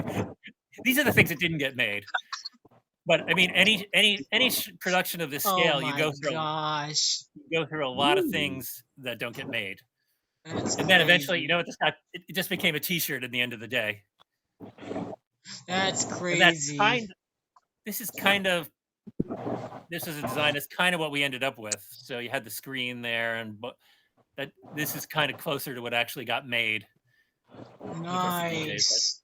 Speaker 5: These are the things that didn't get made. But I mean, any production of this scale, you go through a lot of things that don't get made. And then eventually, it just became a T-shirt at the end of the day.
Speaker 2: That's crazy.
Speaker 5: This is a design. That's kind of what we ended up with. So you had the screen there, but this is kind of closer to what actually got made.
Speaker 2: Nice.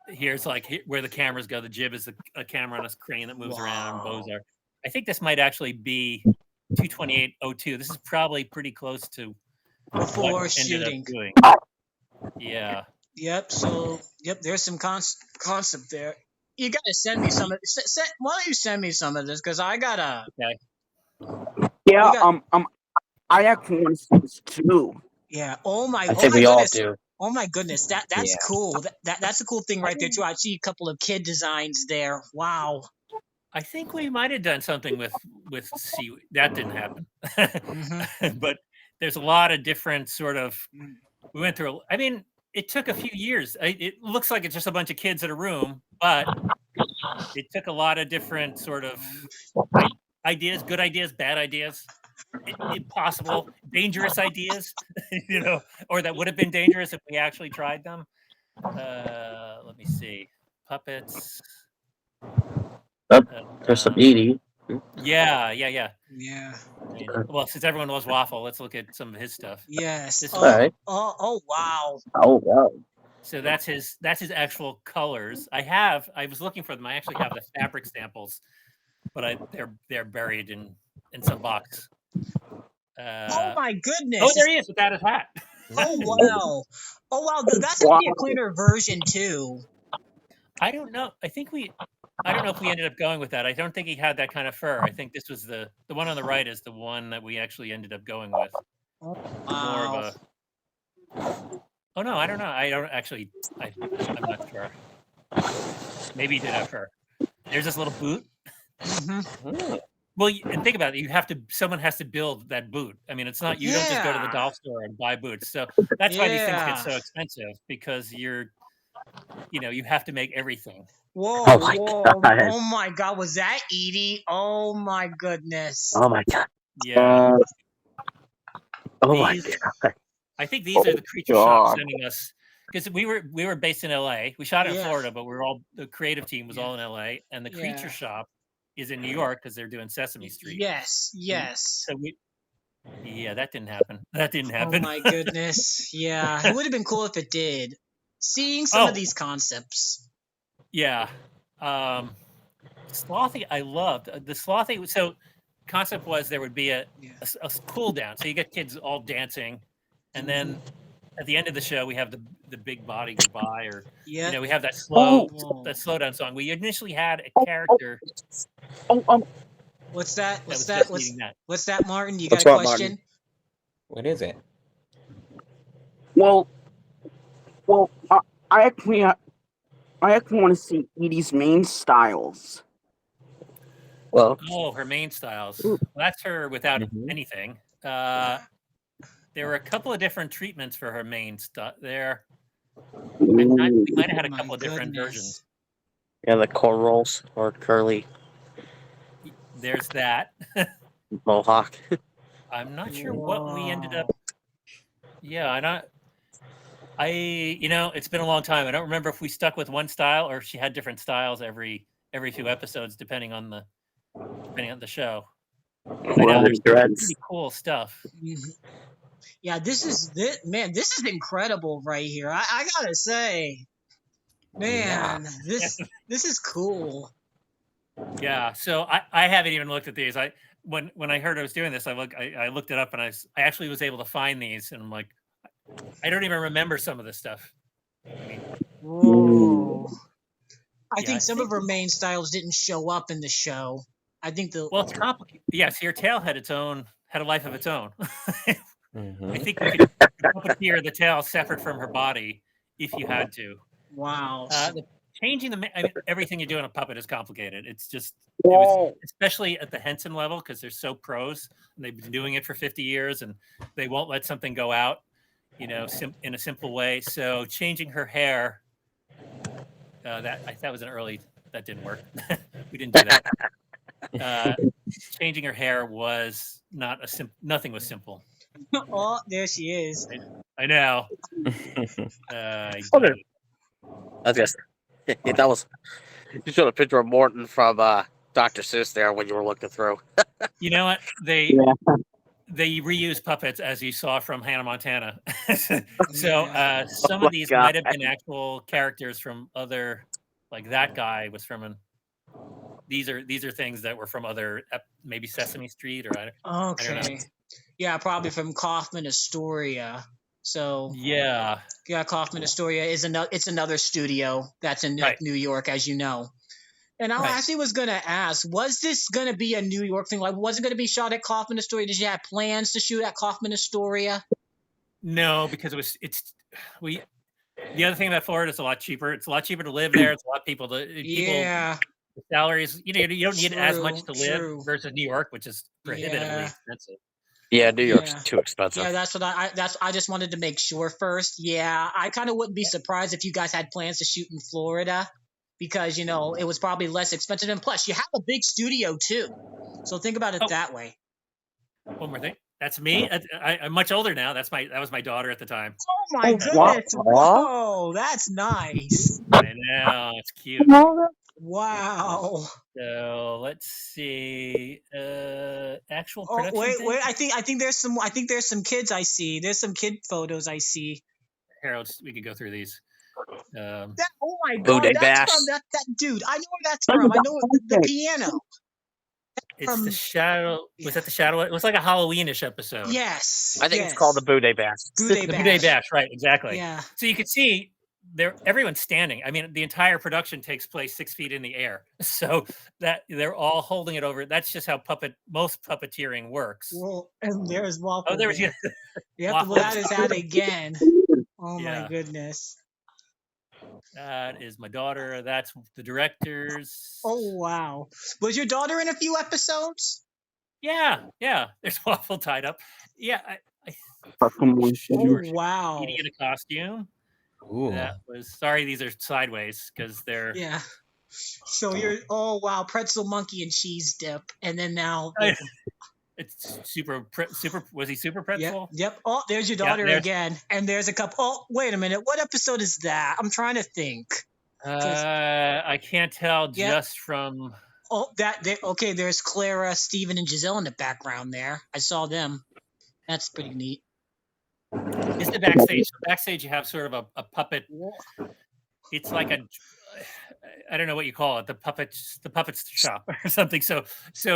Speaker 5: Here's where the cameras go. The jib is a camera on a crane that moves around. Bozark. I think this might actually be 22802. This is probably pretty close to
Speaker 2: before shooting.
Speaker 5: Yeah.
Speaker 2: Yep. So there's some concept there. You gotta send me some of. Why don't you send me some of this? Because I gotta.
Speaker 5: Okay.
Speaker 4: Yeah. I actually want to see this too.
Speaker 2: Yeah. Oh my.
Speaker 3: I think we all do.
Speaker 2: Oh my goodness. That's cool. That's a cool thing right there too. I see a couple of kid designs there. Wow.
Speaker 5: I think we might have done something with seaweed. That didn't happen. But there's a lot of different sort of. We went through. I mean, it took a few years. It looks like it's just a bunch of kids in a room, but it took a lot of different sort of ideas, good ideas, bad ideas, impossible, dangerous ideas, or that would have been dangerous if we actually tried them. Let me see. Puppets.
Speaker 3: There's some Edie.
Speaker 5: Yeah.
Speaker 2: Yeah.
Speaker 5: Well, since everyone loves Waffle, let's look at some of his stuff.
Speaker 2: Yes.
Speaker 3: All right.
Speaker 2: Oh wow.
Speaker 3: Oh wow.
Speaker 5: So that's his actual colors. I was looking for them. I actually have the fabric samples, but they're buried in some box.
Speaker 2: Oh my goodness.
Speaker 5: Oh, there he is without his hat.
Speaker 2: Oh wow. Oh wow. That's gonna be a cleaner version too.
Speaker 5: I don't know. I don't know if we ended up going with that. I don't think he had that kind of fur. I think this was the one on the right is the one that we actually ended up going with.
Speaker 2: Wow.
Speaker 5: More of a. Oh no, I don't know. I don't actually. I'm not sure. Maybe he did have fur. There's this little boot. Well, and think about it. Someone has to build that boot. I mean, it's not you don't just go to the doll store and buy boots. So that's why these things get so expensive because you have to make everything.
Speaker 2: Whoa! Oh my God! Was that Edie? Oh my goodness!
Speaker 3: Oh my God!
Speaker 5: Yeah.
Speaker 3: My God!
Speaker 5: I think these are the creature shops sending us because we were based in LA. We shot in Florida, but the creative team was all in LA, and the creature shop is in New York because they're doing Sesame Street.
Speaker 2: Yes.
Speaker 5: So that didn't happen.
Speaker 2: Oh my goodness! Yeah, it would have been cool if it did. Seeing some of these concepts.
Speaker 5: Yeah. Slothy, I loved. The Slothy, so concept was there would be a cool down. So you get kids all dancing. And then at the end of the show, we have the big body goodbye or, we have that slow down song. We initially had a character.
Speaker 2: What's that? What's that, Martin? You got a question?
Speaker 7: Martin? What is it?
Speaker 4: Well, I actually want to see Edie's main styles.
Speaker 3: Well,
Speaker 5: her main styles. Well, that's her without anything. There were a couple of different treatments for her main stuff there. We might have had a couple of different versions.
Speaker 3: Yeah, the cornrows or curly.
Speaker 5: There's that.
Speaker 3: Mohawk.
Speaker 5: I'm not sure what we ended up. Yeah, it's been a long time. I don't remember if we stuck with one style or if she had different styles every few episodes, depending on the show. I know there's pretty cool stuff.
Speaker 2: Yeah, this is incredible right here. I gotta say, man, this is cool.
Speaker 5: Yeah, so I haven't even looked at these. When I heard I was doing this, I looked it up and I actually was able to find these, and I'm like, I don't even remember some of this stuff.
Speaker 2: Whoa! I think some of her main styles didn't show up in the show. I think
Speaker 5: it's complicated. Yes, her tail had a life of its own. I think you could puppeteer the tail separate from her body if you had to.
Speaker 2: Wow.
Speaker 5: Changing everything you do in a puppet is complicated. It's just, especially at the Henson level, because they're so pros and they've been doing it for 50 years and they won't let something go out, in a simple way. So changing her hair, that was that didn't work. We didn't do that. Changing her hair was nothing was simple.
Speaker 2: Oh, there she is.
Speaker 5: I know.
Speaker 3: I guess that was. You showed a picture of Morton from Dr. Seuss there when you were looking through.
Speaker 5: You know what? They reuse puppets, as you saw from Hannah Montana. So some of these might have been actual characters from other, like that guy was from these are things that were from other, maybe Sesame Street or I don't know.
Speaker 2: Yeah, probably from Kaufman Astoria. So
Speaker 5: yeah,
Speaker 2: Kaufman Astoria is another studio that's in New York, as you know. And I actually was gonna ask, was this gonna be a New York thing? Like, was it gonna be shot at Kaufman Astoria? Did you have plans to shoot at Kaufman Astoria?
Speaker 5: No, because the other thing about Florida is a lot cheaper. It's a lot cheaper to live there. It's a lot of people The salaries, you don't need as much to live
Speaker 2: True.
Speaker 5: versus New York, which is prohibitively
Speaker 2: Yeah.
Speaker 5: expensive.
Speaker 3: Yeah, New York's
Speaker 2: Yeah.
Speaker 3: too expensive.
Speaker 2: Yeah, that's what I just wanted to make sure first. Yeah, I kind of wouldn't be surprised if you guys had plans to shoot in Florida because it was probably less expensive, and plus you have a big studio too. So think about it
Speaker 5: Oh.
Speaker 2: that way.
Speaker 5: One more thing. That's me. I'm much older now. That was my daughter at the time.
Speaker 2: Oh my
Speaker 4: Oh,
Speaker 2: goodness!
Speaker 3: wow.
Speaker 2: Whoa, that's nice.
Speaker 5: I know, it's cute.
Speaker 2: Wow.
Speaker 5: So let's see. Actual
Speaker 2: Oh
Speaker 5: production.
Speaker 2: wait,
Speaker 5: thing?
Speaker 2: wait. I think there's some kids I see. There's some kid photos I see.
Speaker 5: Here, we could go through these.
Speaker 2: Oh my
Speaker 3: Boo
Speaker 2: god,
Speaker 3: Day
Speaker 2: that's
Speaker 3: Bash.
Speaker 2: from that dude. I know where that's from. I know the piano.
Speaker 5: It's the shadow. Was that the shadow? It was like a Halloweenish episode.
Speaker 2: Yes.
Speaker 3: I think it's called the Boo Day Bash.
Speaker 2: Boo Day
Speaker 5: The
Speaker 2: Bash.
Speaker 5: Boo Day Bash, right? Exactly.
Speaker 2: Yeah.
Speaker 5: So you could see everyone's standing. I mean, the entire production takes place 6 feet in the air. So that they're all holding it over. That's just how most puppeteering works.
Speaker 2: Well, and there's Waffle.
Speaker 5: Oh, there was
Speaker 2: Man. Yep,
Speaker 5: Waffle
Speaker 2: well, that is that again. Oh
Speaker 5: Yeah.
Speaker 2: my goodness.
Speaker 5: That is my daughter. That's the directors.
Speaker 2: Oh wow. Was your daughter in a few episodes?
Speaker 5: Yeah. There's Waffle tied up. Yeah.
Speaker 4: Oh,
Speaker 5: Sure.
Speaker 2: Wow.
Speaker 5: Eating in a costume.
Speaker 7: Ooh.
Speaker 5: That was sorry. These are sideways because they're.
Speaker 2: Yeah. So you're pretzel monkey and cheese dip, and then now.
Speaker 5: It's super. Was he super pretzel?
Speaker 2: Yep. Oh, there's your daughter again, and there's a couple. Oh, wait a minute. What episode is that? I'm trying to think.
Speaker 5: I can't tell just from.
Speaker 2: Oh, okay. There's Clara, Steven, and Giselle in the background there. I saw them. That's pretty neat.
Speaker 5: It's the backstage. So backstage, you have sort of a puppet. It's like I don't know what you call it, the puppet shop or something. So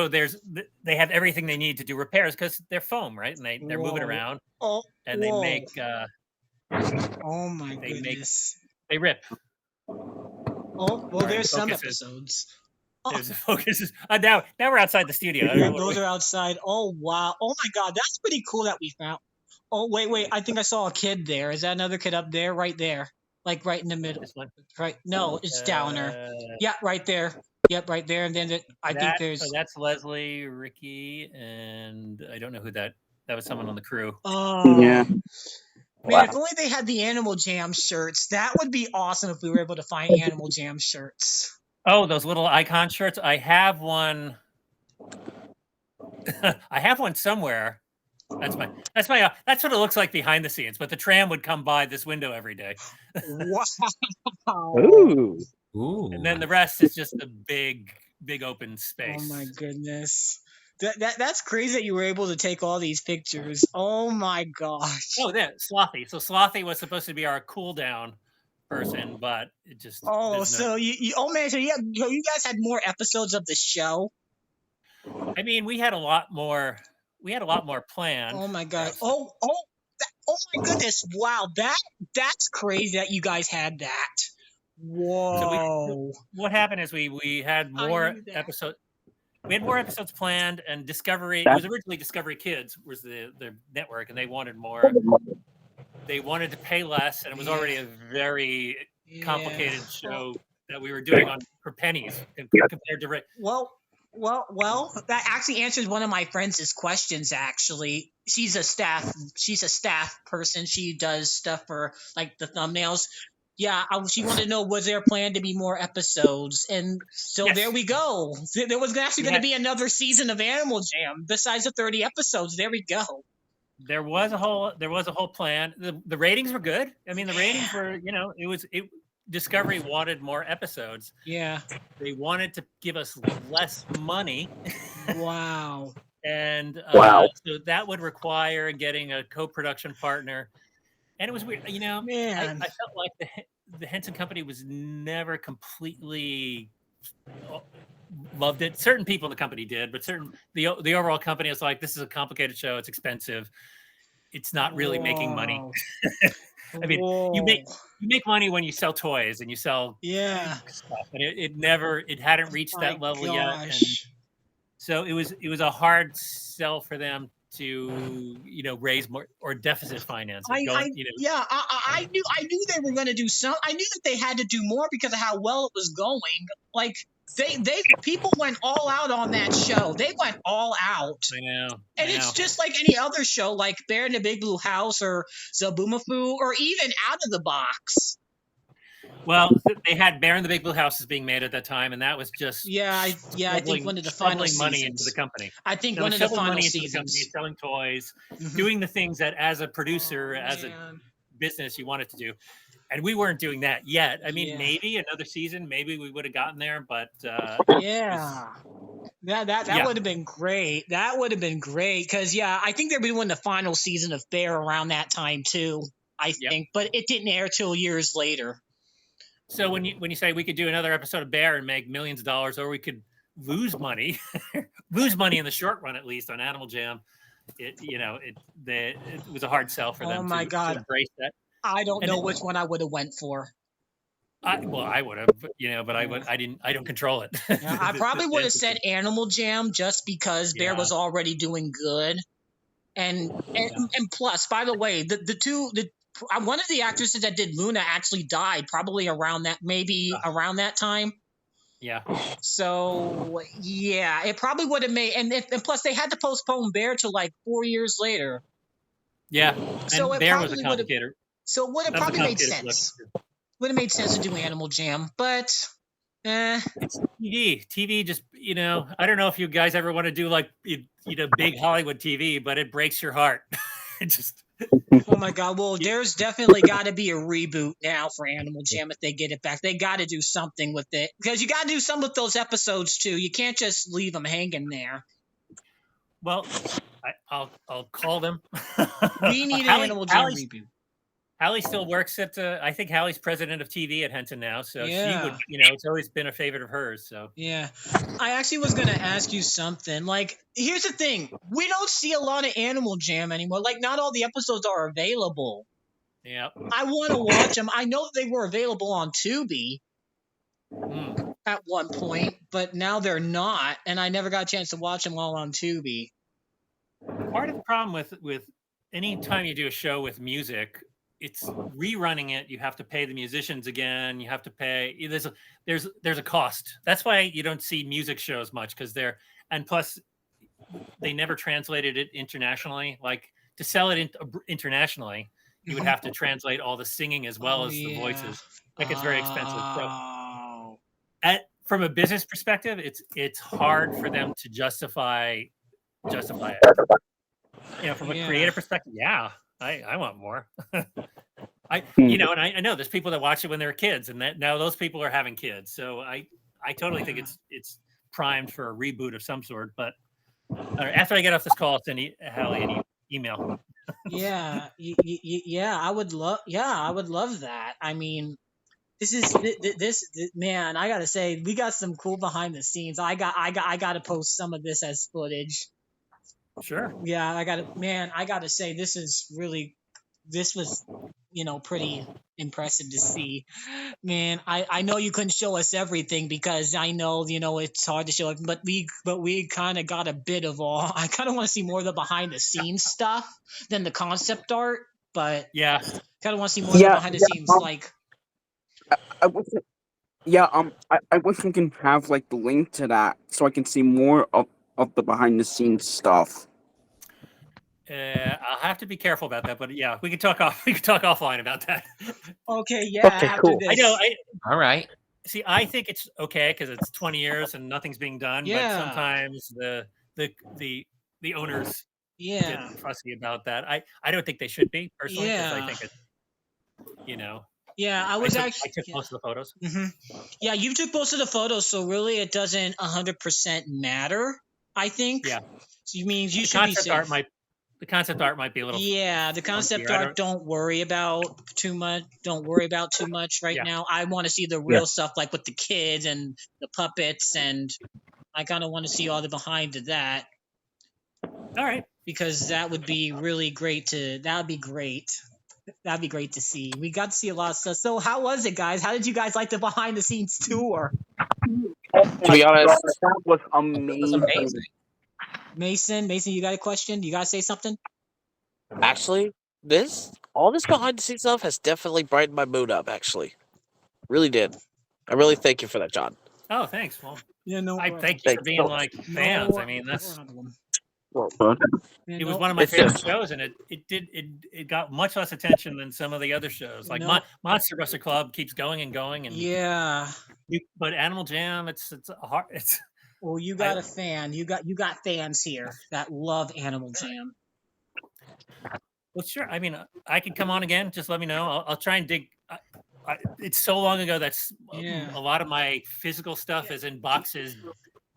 Speaker 5: they have everything they need to do repairs because they're foam, right? And they're moving around.
Speaker 2: Oh,
Speaker 5: and they make.
Speaker 2: Oh my goodness!
Speaker 5: They rip.
Speaker 2: Oh well, there's some episodes.
Speaker 5: There's focuses. Now we're outside the studio.
Speaker 2: Those are outside. Oh wow! Oh my god, that's pretty cool that we found. Oh wait! I think I saw a kid there. Is that another kid up there? Right there, like right in the middle.
Speaker 5: This one?
Speaker 2: Right? No, it's Downer. Yeah, right there. Yep, right there. And then I think there's.
Speaker 5: That's Leslie, Ricky, and I don't know who that. That was someone on the crew.
Speaker 2: Oh
Speaker 4: yeah.
Speaker 2: Man, if only they had the Animal Jam shirts. That would be awesome if we were able to find Animal Jam shirts.
Speaker 5: Oh, those little icon shirts. I have one. I have one somewhere. That's what it looks like behind the scenes. But the tram would come by this window every day.
Speaker 2: Wow.
Speaker 7: Ooh.
Speaker 5: And then the rest is just a big open space.
Speaker 2: Oh my goodness. That's crazy that you were able to take all these pictures. Oh my gosh.
Speaker 5: Oh, there, Slothy. So Slothy was supposed to be our cool down person, but it just.
Speaker 2: Oh, so you guys had more episodes of the show.
Speaker 5: I mean, we had a lot more planned.
Speaker 2: Oh my god. Oh my goodness. Wow. That's crazy that you guys had that. Whoa.
Speaker 5: So what happened is we had more episodes. We had more episodes planned, and Discovery. It was originally Discovery Kids was the network, and they wanted more. They wanted to pay less, and it was already a very complicated show that we were doing for pennies compared to.
Speaker 2: Well, that actually answers one of my friends' questions. Actually, she's a staff person. She does stuff for like the thumbnails. Yeah, she wanted to know, was there a plan to be more episodes? And so There we go. There was actually going to be another season of Animal Jam besides the 30 episodes. There we go.
Speaker 5: There was a whole plan. The ratings were good. I mean, the ratings were, Discovery wanted more episodes.
Speaker 2: Yeah.
Speaker 5: They wanted to give us less money.
Speaker 2: Wow.
Speaker 5: And so that would require getting a co-production partner. And it was weird, Man. I felt like the Henson Company was never completely loved it. Certain people in the company did, but the overall company is like, this is a complicated show. It's expensive. It's not really making money. I mean, you make money when you sell toys and you sell stuff, and it hadn't reached that level yet. And so it was a hard sell for them to raise more or deficit finance.
Speaker 2: I knew they were going to do some. I knew that they had to do more because of how well it was going. Like They people went all out on that show. They went all out.
Speaker 5: I know.
Speaker 2: And it's just like any other show, like Bear in the Big Blue House or Zaboomafoo, or even Out of the Box.
Speaker 5: Well, they had Bear in the Big Blue House is being made at that time, and that was just
Speaker 2: I think one of the final
Speaker 5: money
Speaker 2: seasons.
Speaker 5: into the company.
Speaker 2: I think one of the final
Speaker 5: money
Speaker 2: seasons.
Speaker 5: into the company, selling toys, doing the things that as a producer, as a business, you wanted to do. And we weren't doing that yet. I mean, maybe another season, maybe we would have gotten there, but
Speaker 2: that would have been great. That would have been great because I think they're doing the final season of Bear around that time too. I think, but it didn't air till years later.
Speaker 5: So when you say we could do another episode of Bear and make millions of dollars, or we could lose money in the short run, at least on Animal Jam, it was a hard sell for them. To embrace that.
Speaker 2: I don't know which one I would have went for.
Speaker 5: I would have, but I don't control it.
Speaker 2: I probably would have said Animal Jam just because Bear was already doing good, and plus, by the way, one of the actresses that did Luna actually died probably around that time.
Speaker 5: Yeah.
Speaker 2: So it probably would have made, and plus they had to postpone Bear to like 4 years later.
Speaker 5: Yeah.
Speaker 2: So
Speaker 5: and Bear was a complicator.
Speaker 2: So it would have probably made sense. Would have made sense to do Animal Jam, but
Speaker 5: it's TV. TV just, I don't know if you guys ever want to do like big Hollywood TV, but it breaks your heart. It just.
Speaker 2: Oh my God! Well, there's definitely got to be a reboot now for Animal Jam if they get it back. They got to do something with it because you got to do some with those episodes too. You can't just leave them hanging there.
Speaker 5: Well, I'll call them.
Speaker 2: We need an Animal Jam reboot.
Speaker 5: Hallie still works at. I think Hallie's president of TV at Henson now, so she would. It's always been a favorite of hers. So
Speaker 2: I actually was going to ask you something. Like, here's the thing: we don't see a lot of Animal Jam anymore. Like, not all the episodes are available.
Speaker 5: Yeah,
Speaker 2: I want to watch them. I know they were available on Tubi at one point, but now they're not, and I never got a chance to watch them all on Tubi.
Speaker 5: Part of the problem with any time you do a show with music. It's rerunning it. You have to pay the musicians again. You have to pay. There's a cost. That's why you don't see music shows much and plus they never translated it internationally. Like to sell it internationally, you would have to translate all the singing as well as the voices. Like it's very expensive. From a business perspective, it's hard for them to justify it. From a creative perspective, I want more. I know there's people that watch it when they were kids, and that now those people are having kids. So I totally think it's primed for a reboot of some sort. But after I get off this call, I'll send Hallie an email.
Speaker 2: I would love that. I mean, this man. I gotta say, we got some cool behind the scenes. I got to post some of this as footage.
Speaker 5: Sure.
Speaker 2: Yeah, I gotta say this was pretty impressive to see. Man, I know you couldn't show us everything because I know, it's hard to show it, but we kind of got a bit of all. I kind of want to see more of the behind the scenes stuff than the concept art, but kind of want to see more of the behind the scenes like
Speaker 4: I wish we can have like the link to that so I can see more of the behind the scenes stuff.
Speaker 5: I'll have to be careful about that, but we can talk offline about that.
Speaker 2: Okay, cool.
Speaker 5: I know.
Speaker 7: All right.
Speaker 5: See, I think it's okay because it's 20 years and nothing's being done.
Speaker 2: Yeah.
Speaker 5: But sometimes the owners get fussy about that. I don't think they should be personally because I think it's
Speaker 2: Yeah, I took
Speaker 5: most of the photos.
Speaker 2: Mm-hmm. Yeah, you took most of the photos, so really it doesn't 100% matter. I think. Yeah. So you mean you should be safe.
Speaker 5: The concept art might be a little.
Speaker 2: Yeah, the concept art. Don't worry about too much. Don't worry about too much right now. I want to see the real stuff, like with the kids and the puppets, and I kind of want to see all the behind of that.
Speaker 5: All right.
Speaker 2: Because that would be really great That'd be great to see. We got to see a lot of stuff. So how was it, guys? How did you guys like the behind the scenes tour?
Speaker 3: To be honest,
Speaker 4: that was amazing.
Speaker 2: Mason, you got a question? You got to say something?
Speaker 3: Actually, all this behind the scenes stuff has definitely brightened my mood up, actually. Really did. I really thank you for that, John.
Speaker 5: Oh, thanks. Well,
Speaker 2: Yeah, no
Speaker 5: I
Speaker 2: problem.
Speaker 5: thank you for
Speaker 3: Thanks
Speaker 5: being
Speaker 3: so
Speaker 5: like
Speaker 2: No
Speaker 5: fans. I mean, that's
Speaker 2: problem.
Speaker 4: But
Speaker 2: Yeah,
Speaker 5: it was
Speaker 2: no,
Speaker 5: one of my
Speaker 3: It's
Speaker 5: favorite
Speaker 3: just
Speaker 5: shows, and it got much less attention than some of the other shows. Like
Speaker 2: no.
Speaker 5: Monster Buster Club keeps going and going, and
Speaker 2: Yeah.
Speaker 5: but Animal Jam, it's a hard. It's
Speaker 2: Well, you
Speaker 5: I
Speaker 2: got a fan. You got fans here that love Animal Jam.
Speaker 5: well sure. I mean, I could come on again. Just let me know. I'll try and dig. It's so long ago that's
Speaker 2: Yeah.
Speaker 5: a lot of my physical stuff is in boxes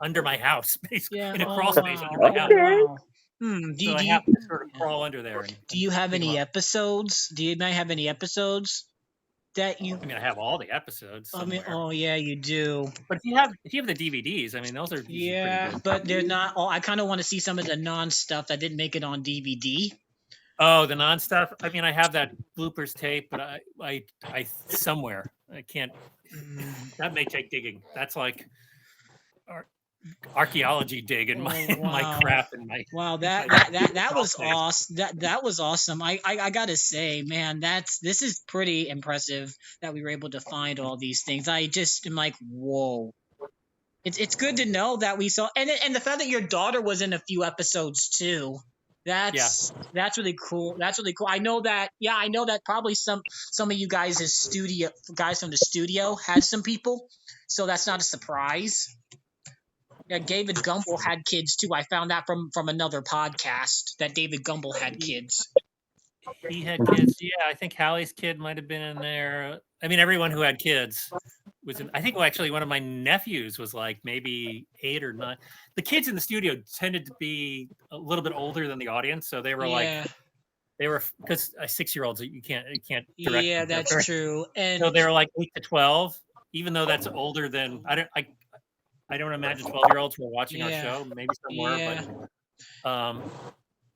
Speaker 5: under my house, basically
Speaker 2: Yeah.
Speaker 5: in a
Speaker 2: Oh
Speaker 5: crawl space
Speaker 2: wow.
Speaker 5: under my house.
Speaker 2: Oh wow.
Speaker 5: So I
Speaker 2: Do
Speaker 5: have
Speaker 2: you
Speaker 5: to sort of crawl under there
Speaker 2: do you have
Speaker 5: dig 'em
Speaker 2: any
Speaker 5: up.
Speaker 2: episodes? Do you might have any episodes that you?
Speaker 5: I mean, I have all the episodes
Speaker 2: I mean,
Speaker 5: somewhere.
Speaker 2: oh yeah, you do.
Speaker 5: But if you have the DVDs, I mean, those are usually pretty
Speaker 2: Yeah,
Speaker 5: good.
Speaker 2: but they're not. Oh, I kind of want to see some of the non stuff that didn't make it on DVD.
Speaker 5: Oh, the non stuff. I mean, I have that bloopers tape, but I somewhere I can't. That may take digging. That's like archaeology dig in my
Speaker 2: Oh,
Speaker 5: my
Speaker 2: wow.
Speaker 5: crap and my
Speaker 2: Wow,
Speaker 5: my
Speaker 2: that
Speaker 5: crawl
Speaker 2: was
Speaker 5: space.
Speaker 2: awesome. That was awesome. I gotta say, man, this is pretty impressive that we were able to find all these things. I just am like, whoa. It's good to know that we saw, and the fact that your daughter was in a few episodes too. That's really cool. That's really cool. I know that. Yeah, I know that probably some of you guys guys from the studio had some people, so that's not a surprise. Yeah, David Gumble had kids too. I found that from another podcast that David Gumble had kids.
Speaker 5: He had kids. Yeah, I think Hallie's kid might have been in there. I mean, everyone who had kids was in. I think actually one of my nephews was like maybe 8 or 9. The kids in the studio tended to be a little bit older than the audience, so they were
Speaker 2: Yeah,
Speaker 5: they were because 6-year-olds you can't direct.
Speaker 2: yeah,
Speaker 5: them.
Speaker 2: that's true. And
Speaker 5: So they were like 8 to 12, even though that's older than I don't imagine 12-year-olds were watching our
Speaker 2: Yeah.
Speaker 5: show. Maybe some were,
Speaker 2: yeah,
Speaker 5: but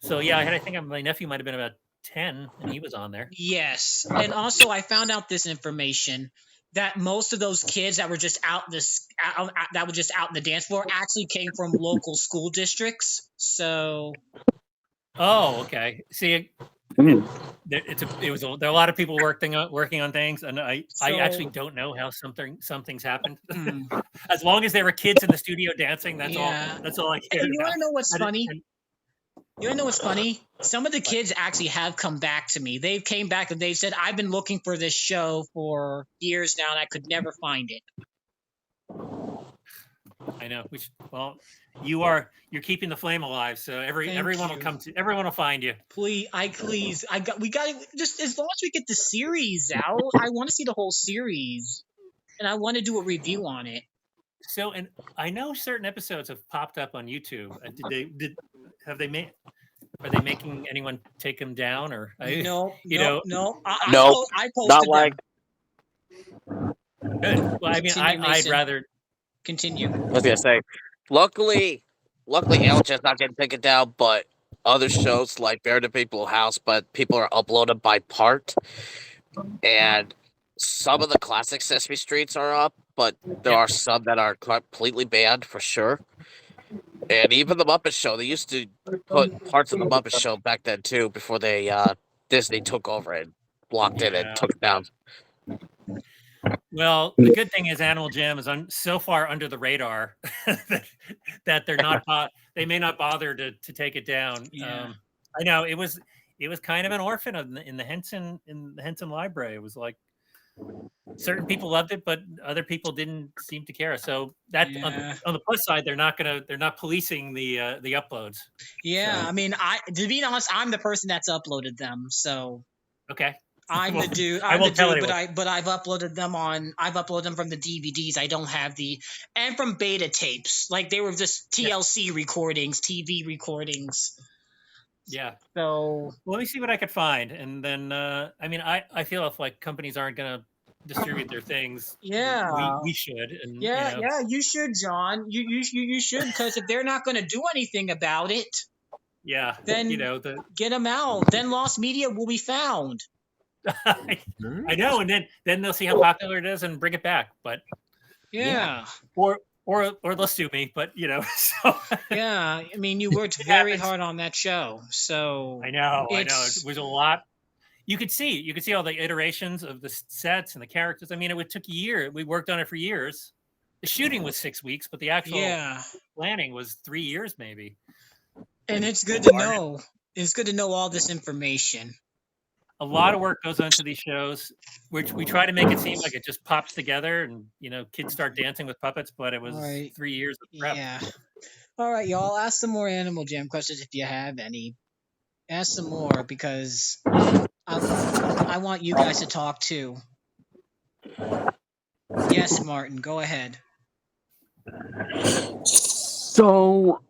Speaker 5: so yeah, I think my nephew might have been about 10, and he was on there.
Speaker 2: yes. And also, I found out this information that most of those kids that were just that were just out in the dance floor actually came from local school districts. So
Speaker 5: Oh, okay. See,
Speaker 4: mm,
Speaker 5: there are a lot of people working on things, and I actually
Speaker 2: So-
Speaker 5: don't know how some things happened.
Speaker 2: Hmm.
Speaker 5: As long as there were kids in the studio dancing, that's
Speaker 2: Yeah.
Speaker 5: all. That's all I
Speaker 2: And
Speaker 5: cared
Speaker 2: you want
Speaker 5: about.
Speaker 2: to know what's
Speaker 5: I didn't-
Speaker 2: funny? You wanna know what's funny? Some of the kids actually have come back to me. They came back and they said, "I've been looking for this show for years now, and I could never find it."
Speaker 5: I know. Well, you're keeping the flame alive, so
Speaker 2: Thank
Speaker 5: everyone will
Speaker 2: you.
Speaker 5: everyone will find you.
Speaker 2: We got just as long as we get the series out. I want to see the whole series, and I want to do a review on it.
Speaker 5: So, and I know certain episodes have popped up on YouTube. Have they made? Are they making anyone take them down, or
Speaker 2: No,
Speaker 5: know,
Speaker 2: no.
Speaker 3: Nope,
Speaker 2: I posted
Speaker 3: not
Speaker 2: them.
Speaker 3: like.
Speaker 5: good? Well, I mean,
Speaker 2: Continue,
Speaker 5: I'd
Speaker 2: Mason.
Speaker 5: rather.
Speaker 2: Continue.
Speaker 3: I was gonna say, luckily, LJ's not getting taken down, but other shows like Bear to People House, but people are uploaded by part, and some of the classic Sesame Streets are up, but there
Speaker 5: Yeah.
Speaker 3: are some that are completely banned for sure. And even the Muppet Show, they used to put parts of the Muppet Show back then too, before they Disney took over and blocked it and
Speaker 5: Yeah.
Speaker 3: took it down.
Speaker 5: Well, the good thing is Animal Jam is so far under the radar that they're not. They may not bother to take it down.
Speaker 2: Yeah.
Speaker 5: I know it was kind of an orphan in the Henson Library. It was like certain people loved it, but other people didn't seem to care. So that
Speaker 2: Yeah.
Speaker 5: on the plus side, they're not policing the uploads.
Speaker 2: Yeah,
Speaker 5: So-
Speaker 2: I mean, to be honest, I'm the person that's uploaded them. So
Speaker 5: Okay.
Speaker 2: I'm
Speaker 5: Well,
Speaker 2: the dude.
Speaker 5: I
Speaker 2: I'm
Speaker 5: won't
Speaker 2: the
Speaker 5: tell
Speaker 2: dude,
Speaker 5: anyone.
Speaker 2: but I've uploaded them from the DVDs. I don't have and from beta tapes. Like they were just TLC recordings, TV recordings.
Speaker 5: Yeah.
Speaker 2: So
Speaker 5: Well, let me see what I could find, and then I mean, I feel if like companies aren't going to distribute their things,
Speaker 2: yeah.
Speaker 5: we should. And
Speaker 2: Yeah,
Speaker 5: you know,
Speaker 2: yeah, you should, John. You should, because if they're not going to do anything about it,
Speaker 5: yeah.
Speaker 2: Then-
Speaker 5: you know
Speaker 2: get them out. Then lost media will be found.
Speaker 5: I know, and then they'll see how popular it is and bring it back. But
Speaker 2: Yeah,
Speaker 5: or they'll sue me. But you know, so
Speaker 2: yeah. I mean, you worked
Speaker 5: It
Speaker 2: very
Speaker 5: happens.
Speaker 2: hard on that show. So
Speaker 5: I know.
Speaker 2: It's-
Speaker 5: It was a lot. You could see all the iterations of the sets and the characters. I mean, it took a year. We worked on it for years. the shooting was 6 weeks, but the actual
Speaker 2: Yeah.
Speaker 5: planning was 3 years maybe.
Speaker 2: And it's good to know. It's good to know all this information.
Speaker 5: A lot of work goes into these shows, which we try to make it seem like it just pops together and kids start dancing with puppets, but it was
Speaker 2: Right.
Speaker 5: 3 years of prep.
Speaker 2: Yeah. All right, y'all. Ask some more Animal Jam questions if you have any. Ask some more because I want you guys to talk too. Yes, Martin, go ahead.
Speaker 4: So,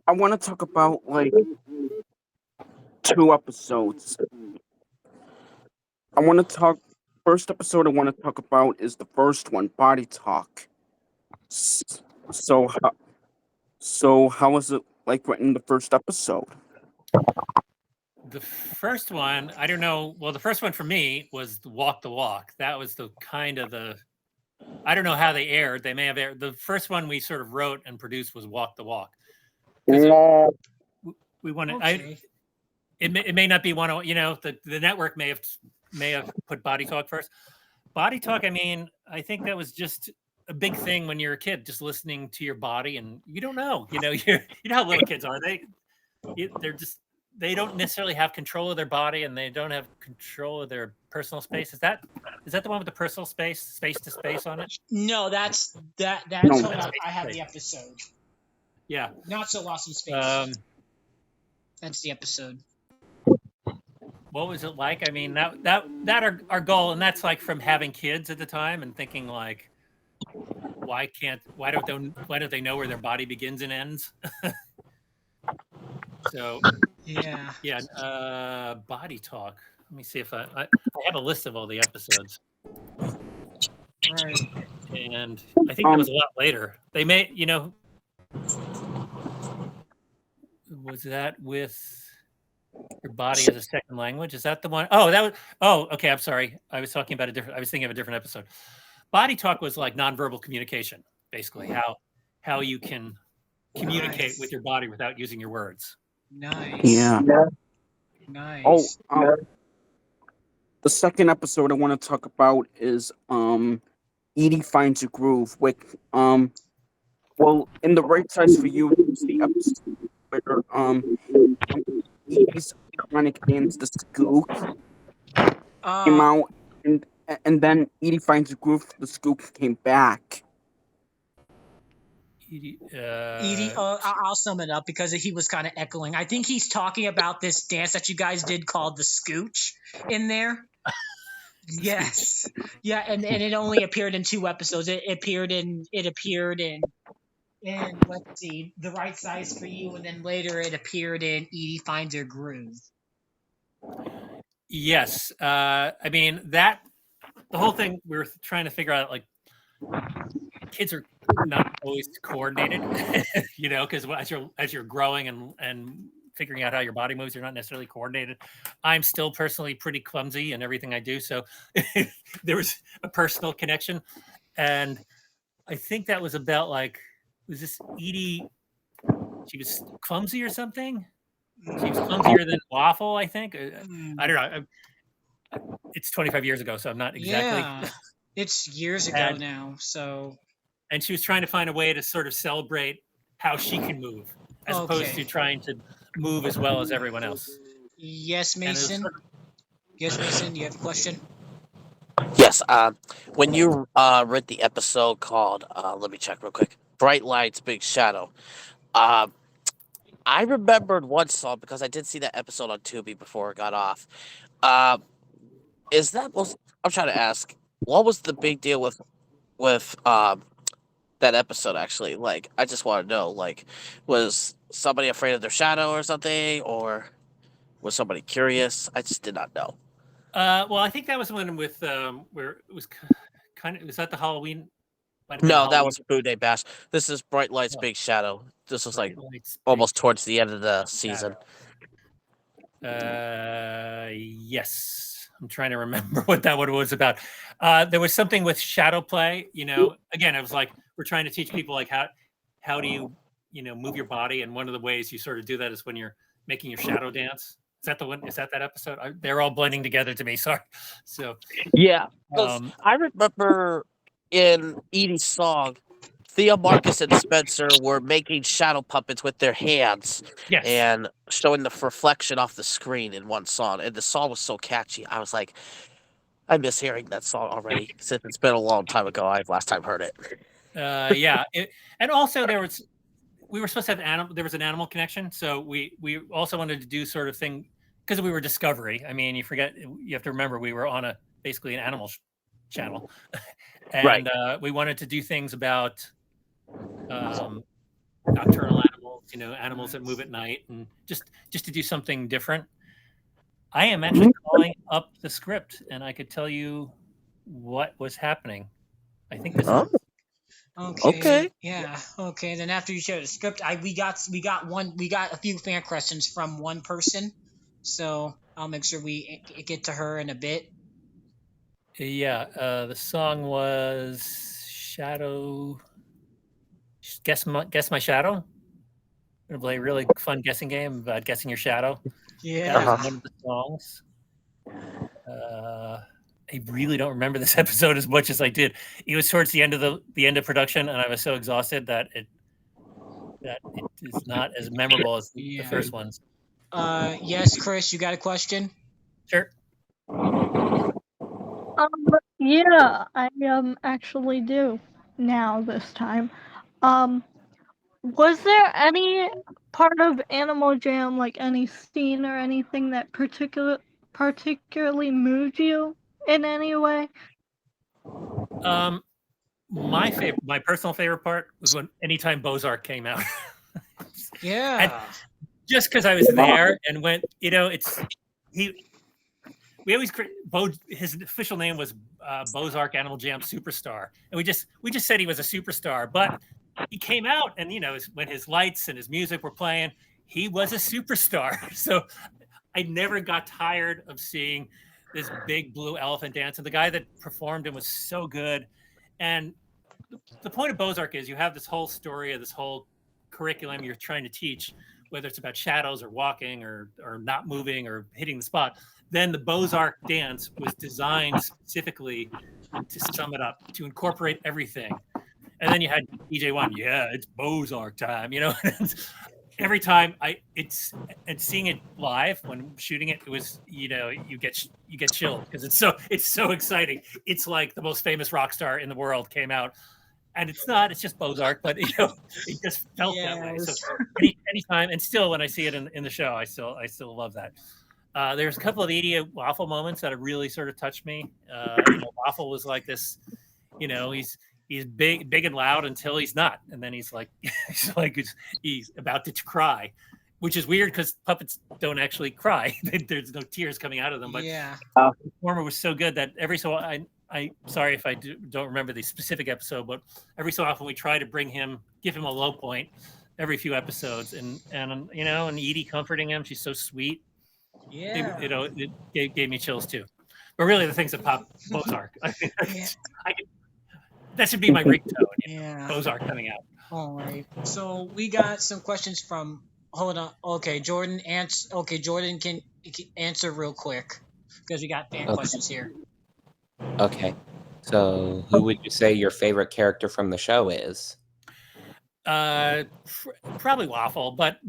Speaker 4: I want to talk about like 2 episodes. First episode I want to talk about is the first one, Body Talk. So how was it like written the first episode?
Speaker 5: The first one, I don't know. Well, the first one for me was Walk the Walk. That was the kind of I don't know how they aired. They may have aired. The first one we sort of wrote and produced was Walk the Walk. We wanted.
Speaker 2: Okay.
Speaker 5: It may not be one of the network may have put Body Talk first. Body Talk. I mean, I think that was just a big thing when you're a kid, just listening to your body, and you don't know. You know how little kids are. They don't necessarily have control of their body, and they don't have control of their personal space. Is that the one with the personal space to space on it?
Speaker 2: No, that's that.
Speaker 4: No.
Speaker 2: Hold on, I have the episode.
Speaker 5: Yeah.
Speaker 2: Not So Lost in Space. That's the episode.
Speaker 5: What was it like? I mean, that our goal, and that's like from having kids at the time and thinking like, why don't they know where their body begins and ends? So yeah, Body Talk. Let me see if I have a list of all the episodes.
Speaker 2: Right.
Speaker 5: And I think that was a lot later. They may, was that with Your Body as a Second Language? Is that the one? Okay. I'm sorry. I was thinking of a different episode. Body Talk was like nonverbal communication, basically how you can communicate with your body without using your words.
Speaker 2: Nice.
Speaker 4: Yeah.
Speaker 2: Nice.
Speaker 4: The second episode I want to talk about is Edie Finds a Groove. Well, in the right size for you is the episode where Edie's iconic dance, the Scoop, came out, and then Edie Finds a Groove, the Scoop came back.
Speaker 2: Edie, I'll sum it up because he was kind of echoing. I think he's talking about this dance that you guys did called the Scooch in there. Yes, yeah, and it only appeared in 2 episodes. It appeared in let's see, The Right Size for You, and then later it appeared in Edie Finds Her Groove.
Speaker 5: Yes, I mean the whole thing we were trying to figure out, like, kids are not always coordinated, because as you're growing and figuring out how your body moves, you're not necessarily coordinated. I'm still personally pretty clumsy in everything I do, so there was a personal connection, and I think that was about like, was this Edie? She was clumsy or something. She was clumsier than Waffle, I think. I don't know. It's 25 years ago, so I'm not exactly.
Speaker 2: Yeah, it's years ago now. So,
Speaker 5: and she was trying to find a way to sort of celebrate how she can move, as opposed to trying to move as well as everyone else.
Speaker 2: Yes, Mason. Yes, Mason. You have a question?
Speaker 3: Yes. When you read the episode called, let me check real quick, Bright Lights, Big Shadow. I remembered one song because I did see that episode on Tubi before it got off. I'm trying to ask, what was the big deal with that episode actually? Like, I just want to know, like, was somebody afraid of their shadow or something, or was somebody curious? I just did not know.
Speaker 5: Well, I think that was one with where it was kind of, was that the Halloween?
Speaker 3: No, that was Food Day Bash. This is Bright Lights, Big Shadow. This was like almost towards the end of the season.
Speaker 5: Yes, I'm trying to remember what that one was about. There was something with shadow play. Again, it was like we're trying to teach people like how do you move your body, and one of the ways you sort of do that is when you're making your shadow dance. Is that the one? Is that episode? They're all blending together to me. Sorry. So
Speaker 3: yeah, I remember in Edie's song, Thea, Marcus, and Spencer were making shadow puppets with their hands
Speaker 5: Yes.
Speaker 3: and showing the reflection off the screen in one song. And the song was so catchy. I was like, I miss hearing that song already since it's been a long time ago. I've last time heard it.
Speaker 5: Yeah. And also we were supposed to have there was an animal connection. So we also wanted to do sort of thing because we were Discovery. I mean, you have to remember we were on basically an animal channel. And we wanted to do things about nocturnal animals, animals that move at night, and just to do something different. I am actually calling up the script, and I could tell you what was happening. I think this is
Speaker 2: Okay. Yeah. Okay. Then after you share the script, we got a few fan questions from one person, so I'll make sure we get to her in a bit.
Speaker 5: Yeah. The song was Shadow. Guess my shadow. We're gonna play a really fun guessing game about guessing your shadow.
Speaker 2: Yeah.
Speaker 5: That was one of the songs. I really don't remember this episode as much as I did. It was towards the end of production, and I was so exhausted that it is not as memorable as the first ones.
Speaker 2: Yes, Chris, you got a question?
Speaker 5: Sure.
Speaker 6: Yeah, I actually do now this time. Was there any part of Animal Jam, like any scene or anything that particularly moved you in any way?
Speaker 5: My personal favorite part was anytime Bozark came out.
Speaker 2: Yeah.
Speaker 5: Just because I was there and went, we always his official name was Bozark Animal Jam Superstar, and we just said he was a superstar, but he came out, and when his lights and his music were playing, he was a superstar. So I never got tired of seeing this big blue elephant dance, and the guy that performed him was so good. And the point of Bozark is you have this whole story of this whole curriculum you're trying to teach, whether it's about shadows or walking or not moving or hitting the spot. Then the Bozark dance was designed specifically to sum it up, to incorporate everything. And then you had DJ1, it's Bozark time, Every time and seeing it live when shooting it, it was, you get chilled because it's so exciting. It's like the most famous rock star in the world came out, and it's just Bozark, but it just felt that way. So anytime, and still when I see it in the show, I still love that. There's a couple of Edie Waffle moments that have really sort of touched me. Waffle was like this, he's big and loud until he's not, and then he's like he's about to cry, which is weird because puppets don't actually cry. There's no tears coming out of them. But the performer was so good that every so I sorry if I don't remember the specific episode, but every so often we try to give him a low point every few episodes, and Edie comforting him. She's so sweet.
Speaker 2: Yeah,
Speaker 5: it gave me chills too. But really, the things that pop Bozark. That should be my ringtone. Bozark coming out.
Speaker 2: All right. So we got some questions from. Hold on. Okay, Jordan. Jordan can answer real quick because we got fan questions here.
Speaker 7: Okay. So, who would you say your favorite character from the show is?
Speaker 5: Probably Waffle, but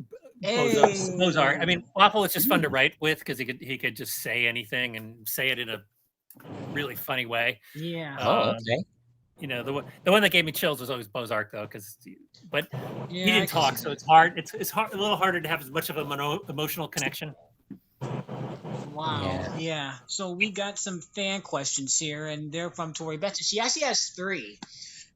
Speaker 5: Bozark. I mean, Waffle is just fun to write with because he could just say anything and say it in a really funny way.
Speaker 2: Yeah.
Speaker 7: Okay.
Speaker 5: The one that gave me chills was always Bozark though, but he didn't talk, so it's hard. It's hard, a little harder to have as much of an emotional connection.
Speaker 2: Wow. Yeah. So we got some fan questions here, and they're from Tori Betts. She actually has 3,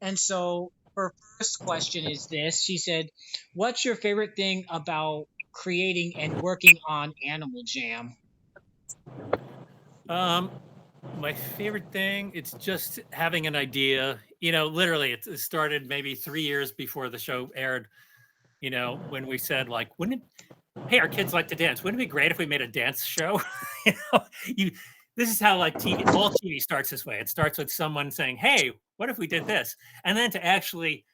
Speaker 2: and so her first question is this. She said, "What's your favorite thing about creating and working on Animal Jam?"
Speaker 5: My favorite thing, it's just having an idea. Literally, it started maybe 3 years before the show aired. When we said, like, hey, our kids like to dance. Wouldn't it be great if we made a dance show? This is how all TV starts this way. It starts with someone saying, hey, what if we did this? And then to actually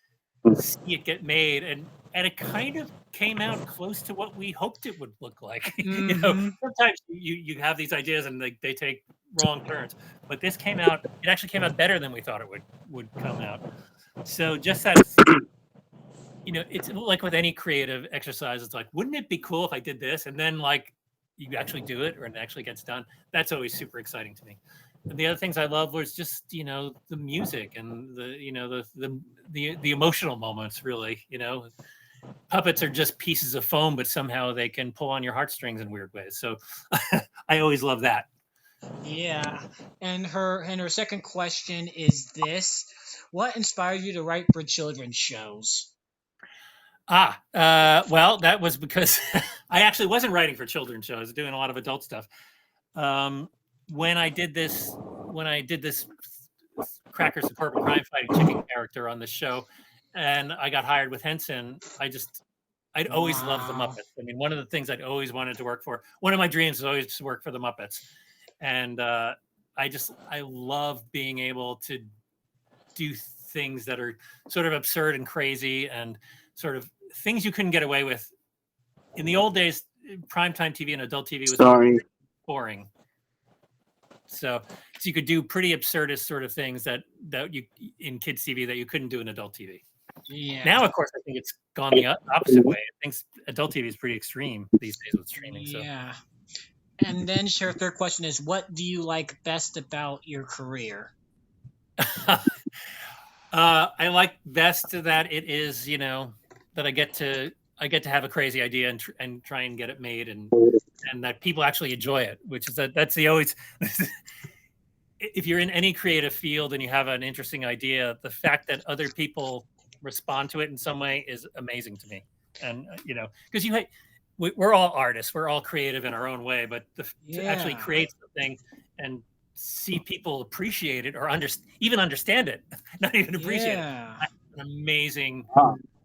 Speaker 5: see it get made. And and it kind of came out close to what we hoped it would look like.
Speaker 2: Mm-hmm.
Speaker 5: Sometimes you have these ideas and they take wrong turns, but this came out. It actually came out better than we thought it would come out. So just that, it's like with any creative exercise. It's like, wouldn't it be cool if I did this, and then like you actually do it, or it actually gets done. That's always super exciting to me. And the other things I love was just the music and the emotional moments. Really, puppets are just pieces of foam, but somehow they can pull on your heartstrings in weird ways. So I always love that.
Speaker 2: Yeah. And her second question is this: what inspired you to write for children's shows?
Speaker 5: Well, that was because I actually wasn't writing for children's shows. I was doing a lot of adult stuff. When I did this Cracker Suburban Crime Fighting Chicken character on the show, and I got hired with Henson, I'd always loved the Muppets. I mean, one of the things I'd always wanted to work for, one of my dreams was always to work for the Muppets. And I love being able to do things that are sort of absurd and crazy and sort of things you couldn't get away with. In the old days, primetime TV and adult TV was boring. So you could do pretty absurdist sort of things that you in kids TV that you couldn't do in adult TV.
Speaker 2: Yeah.
Speaker 5: Now, of course, I think it's gone the opposite way. I think adult TV is pretty extreme these days with streaming.
Speaker 2: Yeah. And then her third question is, what do you like best about your career?
Speaker 5: I like best that it is, that I get to have a crazy idea and try and get it made and that people actually enjoy it, which is that's the always. If you're in any creative field and you have an interesting idea, the fact that other people respond to it in some way is amazing to me. And because we're all artists, we're all creative in our own way, but to actually create something and see people appreciate it or even understand it, not even appreciate it, that's an amazing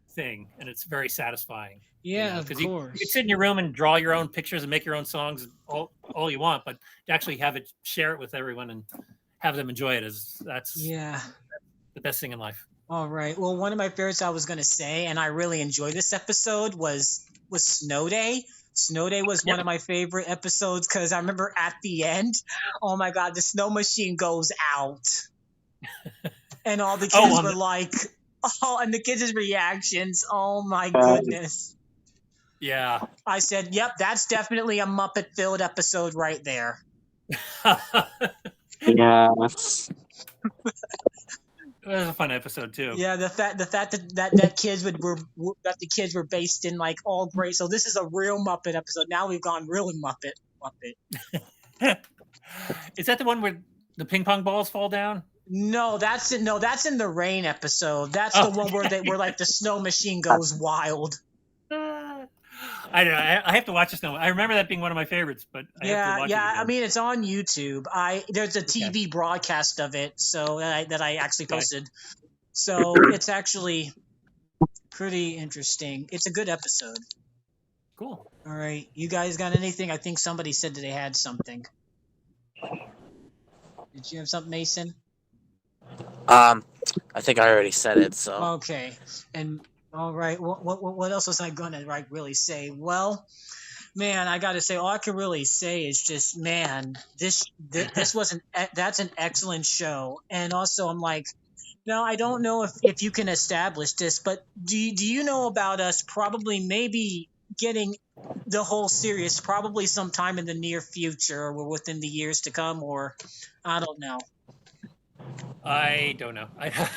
Speaker 5: thing, and it's very satisfying.
Speaker 2: Yeah,
Speaker 5: because
Speaker 2: of course.
Speaker 5: You can sit in your room and draw your own pictures and make your own songs all you want, but to actually share it with everyone and have them enjoy it that's the best thing in life.
Speaker 2: All right. Well, one of my favorites I was going to say, and I really enjoyed this episode, was Snow Day. Snow Day was one of my favorite episodes because I remember at the end, oh my God, the snow machine goes out. And all the kids were like, and the kids' reactions, oh my goodness.
Speaker 5: Yeah.
Speaker 2: I said, yep, that's definitely a Muppet-filled episode right there.
Speaker 4: Yes.
Speaker 5: It was a fun episode too.
Speaker 2: Yeah, the fact that the kids were based in like all great. So this is a real Muppet episode. Now we've gone really Muppet.
Speaker 5: Is that the one where the ping pong balls fall down?
Speaker 2: No, that's in the rain episode. That's the one where like the snow machine goes wild.
Speaker 5: I don't know. I have to watch this now. I remember that being one of my favorites, but I have to watch it again.
Speaker 2: I mean, it's on YouTube. There's a TV broadcast of it, so that I actually posted. So it's actually pretty interesting. It's a good episode.
Speaker 5: Cool.
Speaker 2: All right, you guys got anything? I think somebody said that they had something. Did you have something, Mason?
Speaker 3: I think I already said it. So
Speaker 2: okay, and. All right. What else was I gonna really say? Well, man, I gotta say, all I can really say is just, man, this was that's an excellent show. And also, I'm like, now I don't know if you can establish this, but do you know about us probably maybe getting the whole series probably sometime in the near future or within the years to come, or I don't know.
Speaker 5: I don't know.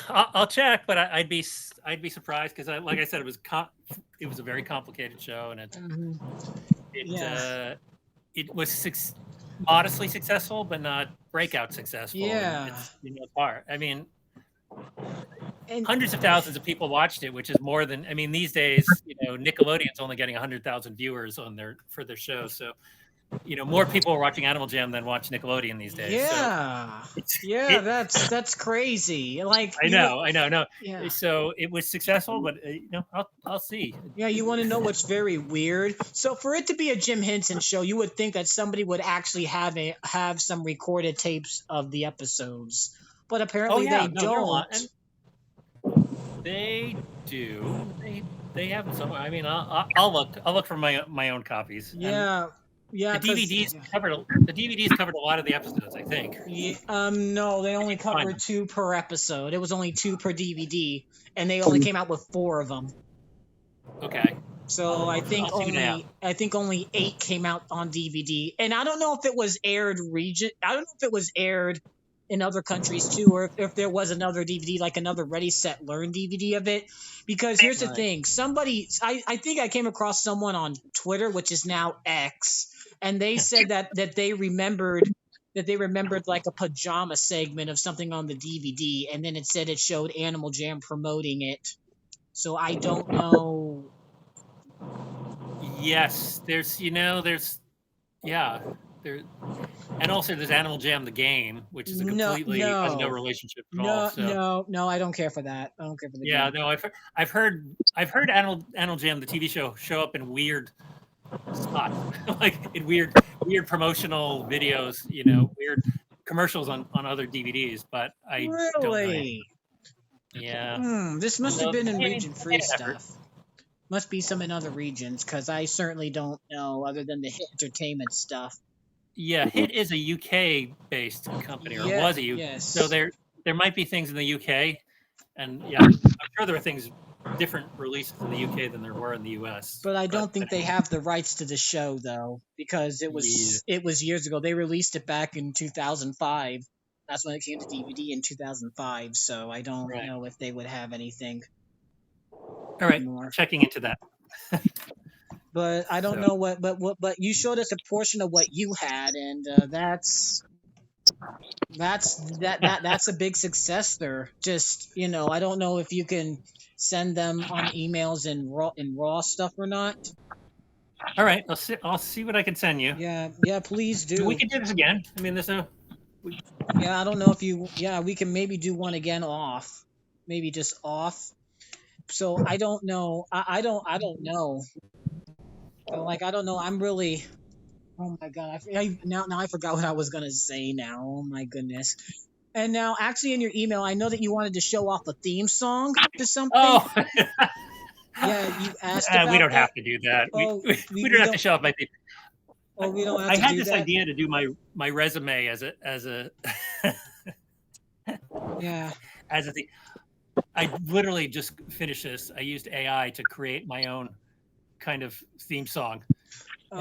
Speaker 5: I'll check, but I'd be surprised because, like I said, it was a very complicated show, and it was modestly successful, but not breakout successful.
Speaker 2: Yeah,
Speaker 5: I mean, hundreds of thousands of people watched it, which is more than these days. Nickelodeon's only getting 100,000 viewers for their show, so. More people are watching Animal Jam than watch Nickelodeon these days.
Speaker 2: Yeah,
Speaker 5: so
Speaker 2: that's crazy. Like
Speaker 5: I know.
Speaker 2: Yeah.
Speaker 5: So it was successful, but I'll see.
Speaker 2: Yeah, you want to know what's very weird? So for it to be a Jim Henson show, you would think that somebody would actually have some recorded tapes of the episodes, but apparently they don't.
Speaker 5: They do. They have them somewhere. I mean, I'll look. I'll look for my own copies.
Speaker 2: Yeah, yeah,
Speaker 5: And the DVDs covered a lot of the episodes, I think.
Speaker 2: Yeah, no, they only
Speaker 5: Fine.
Speaker 2: covered 2 per episode. It was only 2 per DVD, and they only came out with 4 of them.
Speaker 5: Okay.
Speaker 2: So I think
Speaker 5: I'll see what I have.
Speaker 2: only 8 came out on DVD, and I don't know if it was aired I don't know if it was aired in other countries too, or if there was another DVD, like another Ready Set Learn DVD of it. Because here's the thing: I think I came across someone on Twitter, which is now X, and they said that they remembered like a pajama segment of something on the DVD, and then it said it showed Animal Jam promoting it. So I don't know.
Speaker 5: Yes, and also there's Animal Jam the game, which is a completely has no relationship at all.
Speaker 2: No, I don't care for that. I don't care for the
Speaker 5: Yeah,
Speaker 2: game.
Speaker 5: no, I've heard Animal Jam the TV show up in weird spots, like in weird promotional videos, weird commercials on other DVDs, but I don't know. Yeah.
Speaker 2: This must have been in region free stuff. Must be some in other regions, because I certainly don't know other than the Hit Entertainment stuff.
Speaker 5: Yeah, Hit is a UK-based company, or was a UK.
Speaker 2: Yes.
Speaker 5: So there might be things in the UK, and I'm sure there are things different releases in the UK than there were in the US.
Speaker 2: But I don't think they have the rights to the show though, because it was years ago. They released it back in 2005. That's when it came to DVD in 2005. So I don't know if they would have anything.
Speaker 5: All right, checking into that.
Speaker 2: But I don't know but you showed us a portion of what you had, and that's a big success there. Just I don't know if you can send them on emails in raw stuff or not.
Speaker 5: All right, I'll see what I can send you.
Speaker 2: Yeah, please do.
Speaker 5: We can do this again. I mean,
Speaker 2: I don't know if we can maybe do one again off, maybe just off. So I don't know. I don't know. Like I don't know. I'm really. Oh my god! Now I forgot what I was gonna say. Now, oh my goodness. And now, actually, in your email, I know that you wanted to show off a theme song to something.
Speaker 5: Oh.
Speaker 2: Yeah, you asked about
Speaker 5: we don't have to do that. We don't have to show off my theme.
Speaker 2: Oh, we don't have
Speaker 5: I
Speaker 2: to
Speaker 5: had
Speaker 2: do
Speaker 5: this
Speaker 2: that.
Speaker 5: idea to do my resume as a
Speaker 2: yeah.
Speaker 5: As a thing. I literally just finished this. I used AI to create my own kind of theme song. You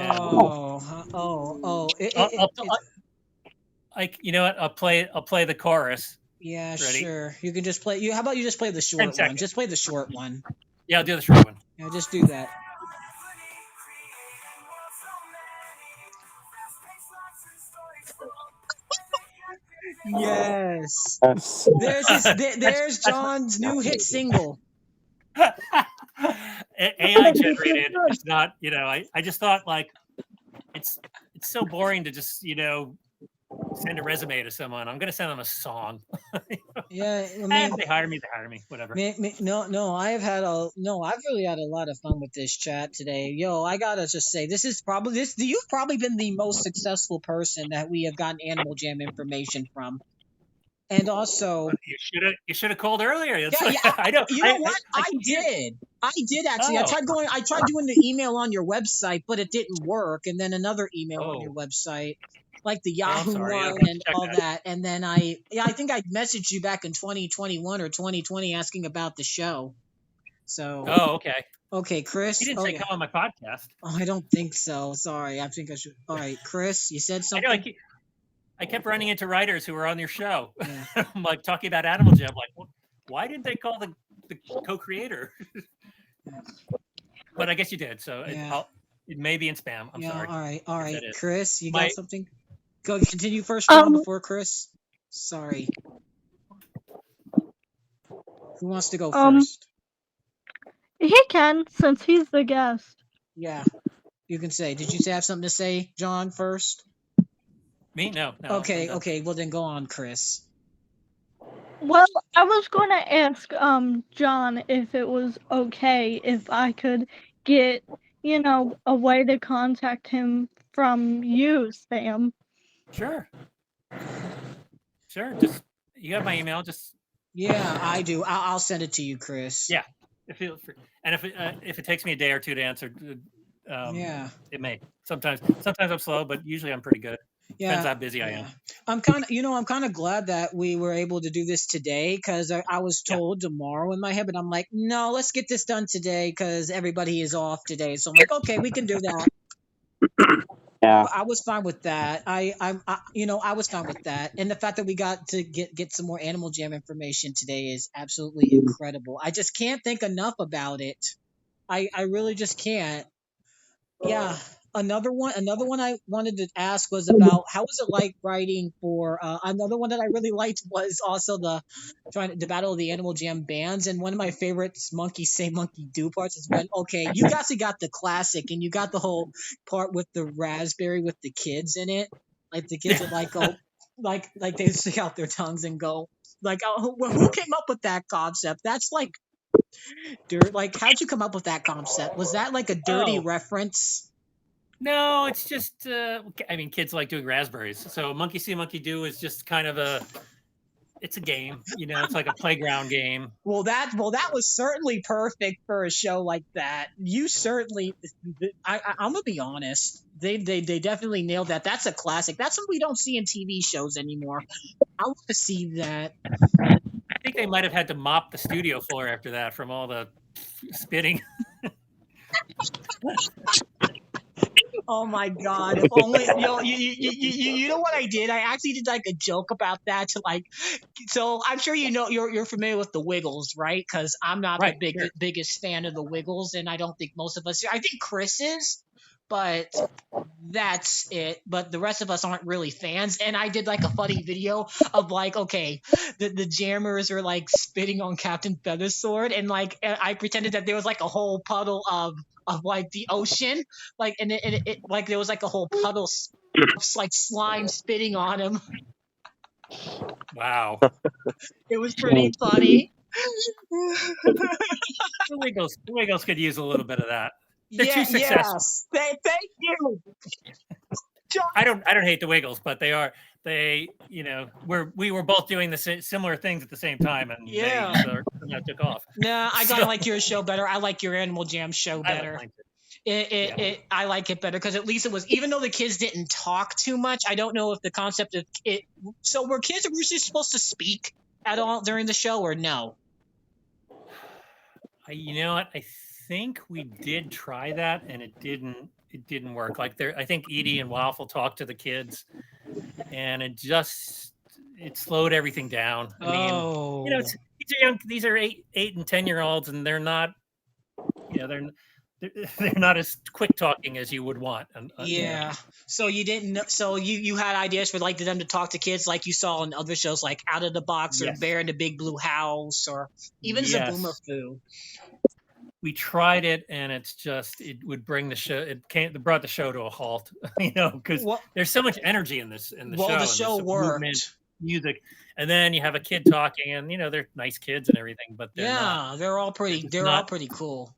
Speaker 5: know what? I'll play the chorus.
Speaker 2: Yeah, ready? Sure. You can just play. How about you just play the short one? Just play the short one.
Speaker 5: Yeah, I'll do the short one.
Speaker 2: Yeah, just do that. Yes. There's John's new hit single.
Speaker 5: AI generated. It's not, I just thought like it's so boring to just, send a resume to someone. I'm gonna send them a song.
Speaker 2: Yeah,
Speaker 5: if they hire me, whatever.
Speaker 2: No, I've really had a lot of fun with this chat today. Yo, I gotta just say, you've probably been the most successful person that we have gotten Animal Jam information from. And also,
Speaker 5: you should have called earlier.
Speaker 2: I know. You know what? I did actually. I tried doing the email on your website, but it didn't work. And then another email on your website, like the Yahoo one and all that. And then I think I messaged you back in 2021 or 2020 asking about the show. So.
Speaker 5: Oh, okay.
Speaker 2: Okay, Chris.
Speaker 5: You didn't say come on my podcast.
Speaker 2: Oh, I don't think so. Sorry. I think I should. All right, Chris, you said something.
Speaker 5: I kept running into writers who were on your show. Yeah. I'm like talking about Animal Jam. Like, why didn't they call the co-creator? But I guess you did. So it may be in spam. I'm sorry.
Speaker 2: All right. Chris, you got something? Go continue first, John, before Chris. Sorry. Who wants to go first?
Speaker 6: He can, since he's the guest.
Speaker 2: Yeah. You can say. Did you have something to say, John, first?
Speaker 5: Me? No.
Speaker 2: Okay. Well, then go on, Chris.
Speaker 6: Well, I was going to ask John if it was okay if I could get, a way to contact him from you, Sam.
Speaker 5: Sure. Just you have my email. Just
Speaker 2: I do. I'll send it to you, Chris.
Speaker 5: Yeah. if it takes me a day or two to answer,
Speaker 2: Yeah.
Speaker 5: it may. Sometimes I'm slow, but usually I'm pretty good. Depends how busy I am.
Speaker 2: I'm kind of glad that we were able to do this today, because I was told tomorrow in my head, but I'm like, no, let's get this done today because everybody is off today. So I'm like, okay, we can do that.
Speaker 4: Yeah.
Speaker 2: I was fine with that. I was fine with that, and the fact that we got to get some more Animal Jam information today is absolutely incredible. I just can't think enough about it. I really just can't. Yeah. Another one I wanted to ask was about how was it like writing for another one that I really liked was also the Battle of the Animal Jam bands, and one of my favorites, Monkey Say Monkey Do parts, is when you actually got the classic and you got the whole part with the raspberry with the kids in it, like the kids would like go like they stick out their tongues and go like, oh, who came up with that concept? That's like like, how'd you come up with that concept? Was that like a dirty reference?
Speaker 5: No, it's just kids like doing raspberries. So Monkey See, Monkey Do is just kind of it's a game, it's like a playground game.
Speaker 2: Well, that was certainly perfect for a show like that. You certainly, I'm gonna be honest. They definitely nailed that. That's a classic. That's something we don't see in TV shows anymore. I want to see that.
Speaker 5: I think they might have had to mop the studio floor after that from all the spitting.
Speaker 2: Oh my God! If only you know what I did? I actually did like a joke about that to like. So I'm sure you're familiar with the Wiggles, right? Because I'm not the biggest fan of the Wiggles, and I don't think most of us. I think Chris is, but that's it. But the rest of us aren't really fans. And I did like a funny video of like, okay, the jammers are like spitting on Captain Feathersword, and like I pretended that there was like a whole puddle of like the ocean, like and it like there was like a whole puddle of like slime spitting on him.
Speaker 5: Wow.
Speaker 2: It was pretty funny.
Speaker 5: The Wiggles could use a little bit of that. They're too successful.
Speaker 2: Yes. Thank you.
Speaker 5: I don't hate the Wiggles, but we were both doing the similar things at the same time, and they took off.
Speaker 2: Nah, I gotta like your show better. I like your Animal Jam show better. I like it better because at least it was, even though the kids didn't talk too much. I don't know if the concept of it. So were kids originally supposed to speak at all during the show, or no?
Speaker 5: You know what? I think we did try that, and it didn't work. Like I think Edie and Waffle talked to the kids, and it slowed everything down. I mean, these are 8 and 10-year-olds, and they're not, they're not as quick talking as you would want.
Speaker 2: So you didn't. So you had ideas for like them to talk to kids, like you saw in other shows, like Out of the Box or Bear in the Big Blue House, or even Zaboomafoo.
Speaker 5: We tried it, and it would bring the show. It brought the show to a halt, because there's so much energy in the show.
Speaker 2: Well, the show worked.
Speaker 5: Movement, music, and then you have a kid talking, and they're nice kids and everything, but
Speaker 2: they're all pretty. They're all pretty cool.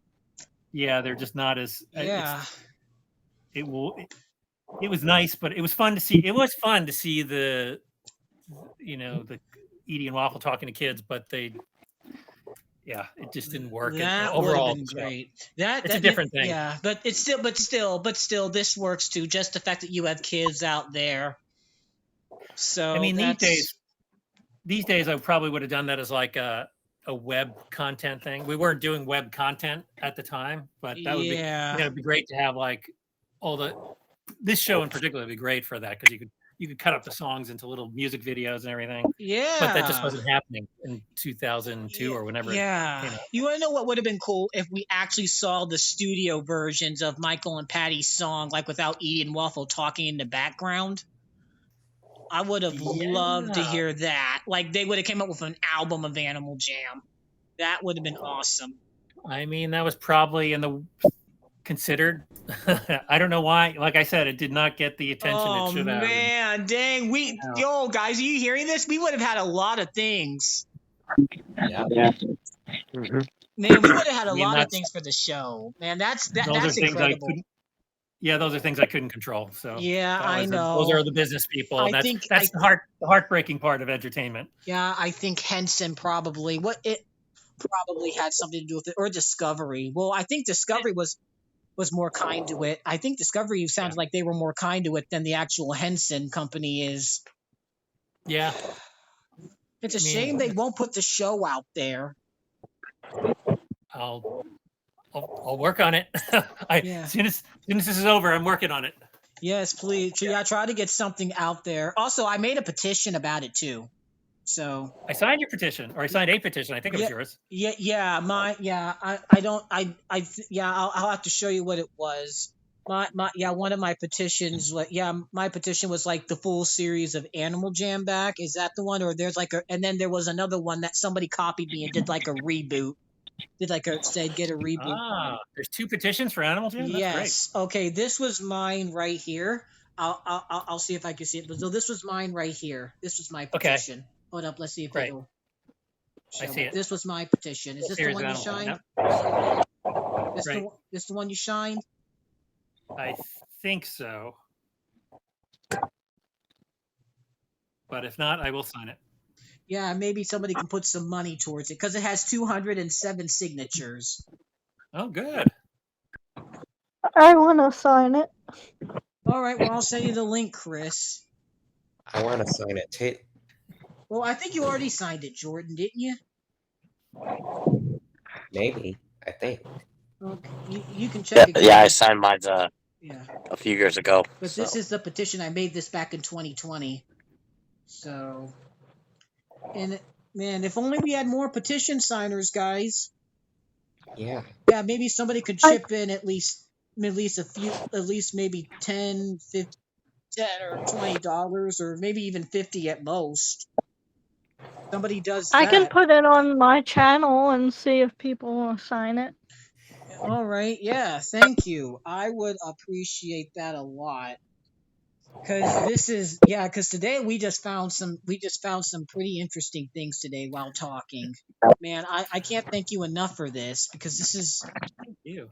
Speaker 5: Yeah, they're just not as. It was nice, but it was fun to see. It was fun to see the Edie and Waffle talking to kids, but it just didn't work.
Speaker 2: That
Speaker 5: overall,
Speaker 2: would have been great. That's
Speaker 5: a different thing.
Speaker 2: Yeah, but still, this works too. Just the fact that you have kids out there. So
Speaker 5: I mean, these days, I probably would have done that as like a web content thing. We weren't doing web content at the time, but that would be it'd be great to have like this show in particular would be great for that, because you could cut up the songs into little music videos and everything.
Speaker 2: Yeah.
Speaker 5: But that just wasn't happening in 2002 or whenever.
Speaker 2: Yeah. You want to know what would have been cool if we actually saw the studio versions of Michael and Patty's song, like without Edie and Waffle talking in the background? I would have loved to hear that. Like they would have came up with an album of Animal Jam. That would have been awesome.
Speaker 5: I mean, that was probably considered. I don't know why. Like I said, it did not get the attention it should have. Oh
Speaker 2: man, dang! Yo, guys, are you hearing this? We would have had a lot of things.
Speaker 7: Yeah.
Speaker 2: Mm-hmm. Man, we would have had a lot of things for the show. Man, that's incredible.
Speaker 5: Those are things I couldn't control. So
Speaker 2: I know.
Speaker 5: Those are the business people. That's the heartbreaking part of entertainment.
Speaker 2: Yeah, I think Henson probably probably had something to do with it, or Discovery. Well, I think Discovery was more kind to it. I think Discovery sounded like they were more kind to it than the actual Henson company is.
Speaker 5: Yeah.
Speaker 2: It's a shame they won't put the show out there.
Speaker 5: I'll work on it. As soon as this is over, I'm working on it.
Speaker 2: Yes, please. Yeah, try to get something out there. Also, I made a petition about it too. So
Speaker 5: I signed your petition, or I signed a petition. I think it was yours.
Speaker 2: I'll have to show you what it was. One of my petitions. My petition was like the full series of Animal Jam back. Is that the one, or there's like and then there was another one that somebody copied me and did like a reboot. Get a reboot.
Speaker 5: There's 2 petitions for Animal Jam. That's
Speaker 2: yes. Great. Okay. This was mine right here. I'll see if I can see it. So this was mine right here. This was my petition. Okay. Hold up. Let's see if it'll.
Speaker 5: I see it.
Speaker 2: This was my petition. Is this the one you shined? This the one you shined?
Speaker 5: I think so. But if not, I will sign it.
Speaker 2: Yeah, maybe somebody can put some money towards it because it has 207 signatures.
Speaker 5: Oh, good.
Speaker 6: I want to sign it.
Speaker 2: All right, well, I'll send you the link, Chris.
Speaker 7: I want to sign it too.
Speaker 2: Well, I think you already signed it, Jordan, didn't you?
Speaker 7: Maybe. I think.
Speaker 2: Okay. You can check again.
Speaker 3: Yeah, I signed mine a few years ago.
Speaker 2: But this is the petition. I made this back in 2020. So, and man, if only we had more petition signers, guys.
Speaker 7: Yeah.
Speaker 2: Yeah, maybe somebody could chip in at least maybe 10, 15, 10 or $20, or maybe even 50 at most. Somebody does that.
Speaker 6: I can put it on my channel and see if people want to sign it.
Speaker 2: All right. Yeah. Thank you. I would appreciate that a lot. Because today we just found some pretty interesting things today while talking. Man, I can't thank you enough for this, because this is,
Speaker 5: thank you.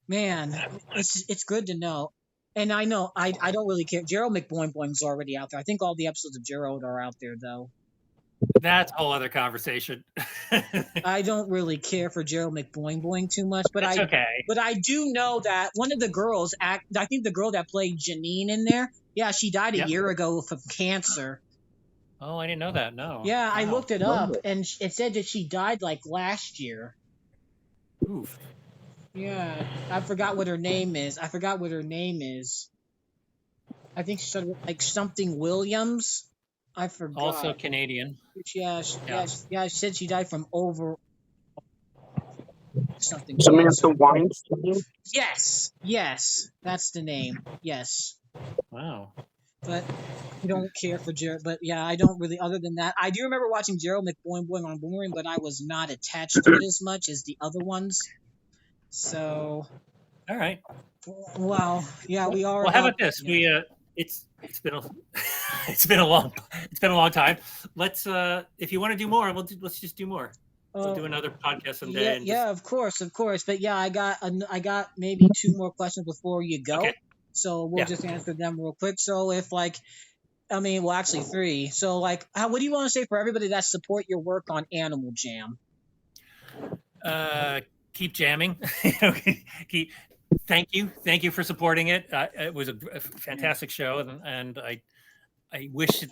Speaker 2: Man, it's good to know. And I know I don't really care. Gerald McBoing-Boing's already out there. I think all the episodes of Gerald are out there though.
Speaker 5: That's a whole other conversation.
Speaker 2: I don't really care for Gerald McBoing-Boing too much, but
Speaker 5: okay.
Speaker 2: But I do know that one of the girls I think the girl that played Janine in there, she died a year ago from cancer.
Speaker 5: Oh, I didn't know that. No.
Speaker 2: Yeah, I looked it up, and it said that she died like last year.
Speaker 5: Oof.
Speaker 2: Yeah, I forgot what her name is. I think she started with like something Williams. I forgot.
Speaker 5: Also Canadian.
Speaker 2: She said she died from something.
Speaker 4: Samantha Weinstein?
Speaker 2: Yes, that's the name. Yes.
Speaker 5: Wow.
Speaker 2: But I don't care for Gerald. But yeah, I don't really. Other than that, I do remember watching Gerald McBoing-Boing on Boomerang, but I was not attached to it as much as the other ones. So.
Speaker 5: All right.
Speaker 2: Well, yeah, we are.
Speaker 5: Well, how about this? Yeah. It's been a long time. Let's if you want to do more, let's just do more. We'll do another podcast someday.
Speaker 2: Of course. But yeah, I got maybe 2 more questions before you go.
Speaker 5: Okay.
Speaker 2: So we'll just answer them real quick. So if actually 3. So what do you want to say for everybody that support your work on Animal Jam?
Speaker 5: Keep jamming. Thank you for supporting it. It was a fantastic show, and I wish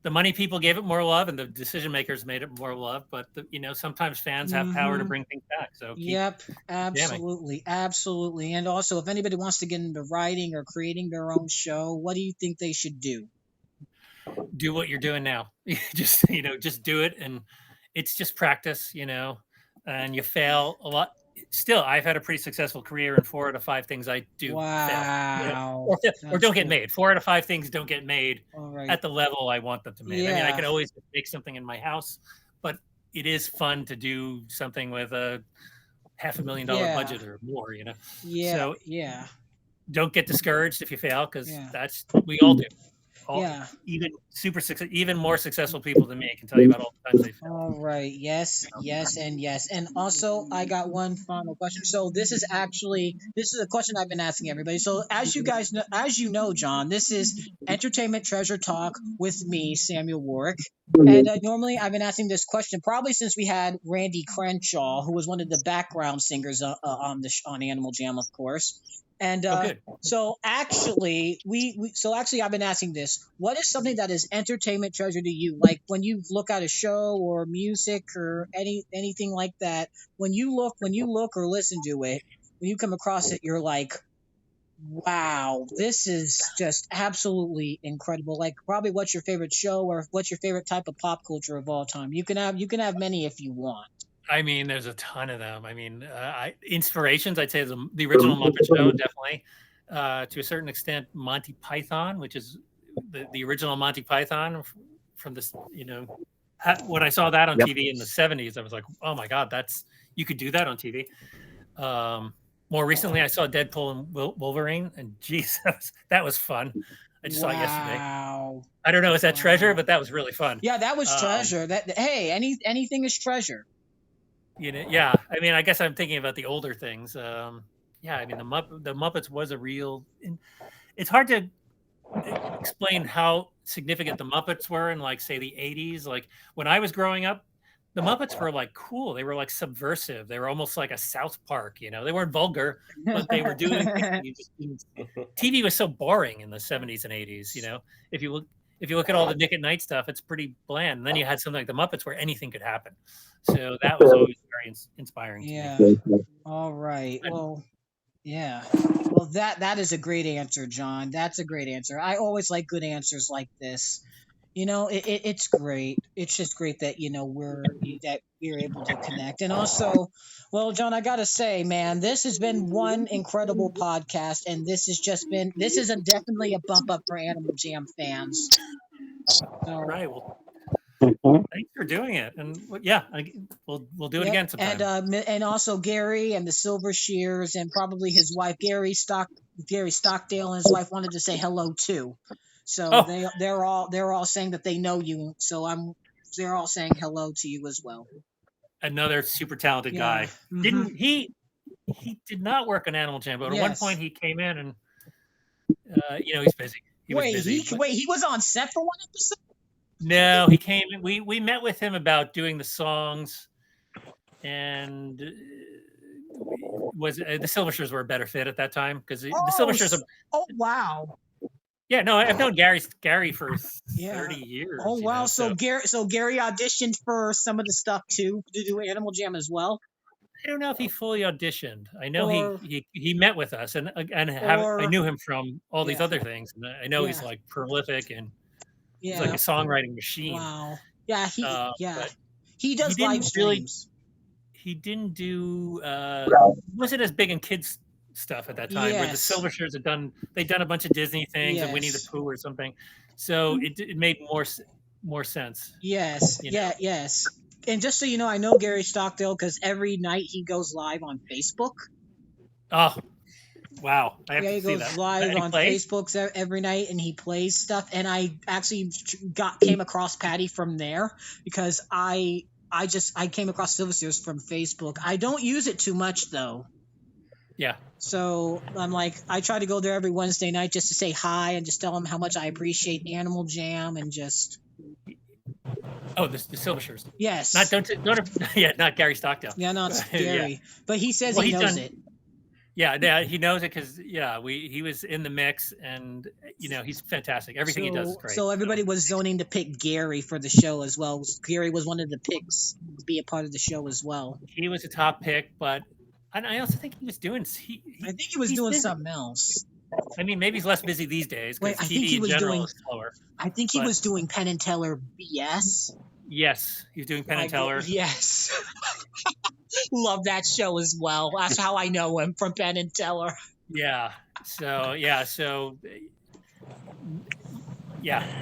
Speaker 5: the money people gave it more love, and the decision makers made it more love. But sometimes fans have power to bring things back. So absolutely. And also, if anybody wants to get into writing or creating their own show, what do you think they should do? Do what you're doing now. just do it, and it's just practice. And you fail a lot. Still, I've had a pretty successful career, and 4 out of 5 things I do fail, or don't get made. 4 out of 5 things don't get made at the level I want them to make. I mean, I could always make something in my house, but it is fun to do something with a $500,000 budget or more. So don't get discouraged if you fail, because we all do.
Speaker 2: Yeah.
Speaker 5: even more successful people than me can tell you about all the times they failed.
Speaker 2: All right. Yes, yes, and yes. And also, I got one final question. So this is a question I've been asking everybody. So as you guys know, John, this is Entertainment Treasure Talk with me, Samuel Warwick. And normally I've been asking this question probably since we had Randy Crenshaw, who was one of the background singers on Animal Jam, of course. And
Speaker 5: Good.
Speaker 2: so actually, I've been asking this: what is something that is entertainment treasure to you? Like when you look at a show or music or anything like that. When you look or listen to it, when you come across it, you're like, wow, this is just absolutely incredible. Like probably what's your favorite show or what's your favorite type of pop culture of all time? You can have many if you want.
Speaker 5: I mean, there's a ton of them. I mean, inspirations, I'd say the original Muppet Show, definitely. To a certain extent, Monty Python, which is the original Monty Python from this, when I saw that on TV in the 70s, I was like, oh my God, you could do that on TV. More recently, I saw Deadpool and Wolverine, and geez, that was fun. I just saw it yesterday. I don't know, is that treasure? But that was really fun.
Speaker 2: Yeah, that was treasure. Hey, anything is treasure.
Speaker 5: Yeah. I mean, I guess I'm thinking about the older things. I mean, the Muppets was a real. It's hard to explain how significant the Muppets were in, like, say, the 80s. Like when I was growing up, the Muppets were like cool. They were like subversive. They were almost like a South Park. They weren't vulgar, but they were doing. TV was so boring in the 70s and 80s. If you look at all the Nick at Night stuff, it's pretty bland. And then you had something like the Muppets where anything could happen. So that was always very inspiring to me.
Speaker 2: All right. Well, yeah. Well, that is a great answer, John. That's a great answer. I always like good answers like this. It's great. It's just great that we're able to connect. And also, well, John, I gotta say, man, this has been one incredible podcast, and this is definitely a bump up for Animal Jam fans. So,
Speaker 5: right. Well, thanks for doing it, and we'll do it again sometime.
Speaker 2: And also Gary and the Silver Shears, and probably his wife Gary Stockdale and his wife wanted to say hello too. So they're all saying that they know you. So they're all saying hello to you as well.
Speaker 5: Another super talented guy.
Speaker 2: Mm-hmm.
Speaker 5: He did not work on Animal Jam, but at one point he came in and he's busy. He
Speaker 2: was on set for one episode?
Speaker 5: No, he came in. We met with him about doing the songs, and the Silvershires were a better fit at that time because the Silvershires are.
Speaker 2: Oh wow.
Speaker 5: Yeah, no, I've known Gary for 30 years.
Speaker 2: Oh wow, so Gary auditioned for some of the stuff too to do Animal Jam as well.
Speaker 5: I don't know if he fully auditioned. I know he met with us, and I knew him from all these other things, and I know he's like prolific and he's like a songwriting machine.
Speaker 2: Wow. Yeah, he does live streams.
Speaker 5: He didn't do wasn't as big in kids stuff at that time. Where the Silvershires they'd done a bunch of Disney things and Winnie the Pooh or something, so it made more sense.
Speaker 2: Yes. Yes. And just so you know, I know Gary Stockdale because every night he goes live on Facebook.
Speaker 5: Oh, wow!
Speaker 2: He goes live on Facebook every night, and he plays stuff. And I actually came across Patty from there because I came across Silverstairs from Facebook. I don't use it too much though.
Speaker 5: Yeah.
Speaker 2: So I'm like, I try to go there every Wednesday night just to say hi and just tell them how much I appreciate Animal Jam and just.
Speaker 5: Oh, the Silvershires.
Speaker 2: Yes.
Speaker 5: Not Gary Stockdale.
Speaker 2: Yeah, no, it's Gary. But he says he knows it.
Speaker 5: Yeah, he knows it because he was in the mix, and he's fantastic. Everything he does is great.
Speaker 2: So everybody was zoning to pick Gary for the show as well. Gary was one of the picks to be a part of the show as well.
Speaker 5: He was a top pick, but I also think he was doing.
Speaker 2: I think he was doing something else.
Speaker 5: I mean, maybe he's less busy these days because TV in general is slower.
Speaker 2: I think he was doing Penn and Teller BS.
Speaker 5: Yes, he was doing Penn and Teller.
Speaker 2: Yes. Love that show as well. That's how I know him, from Penn and Teller.
Speaker 5: Yeah. So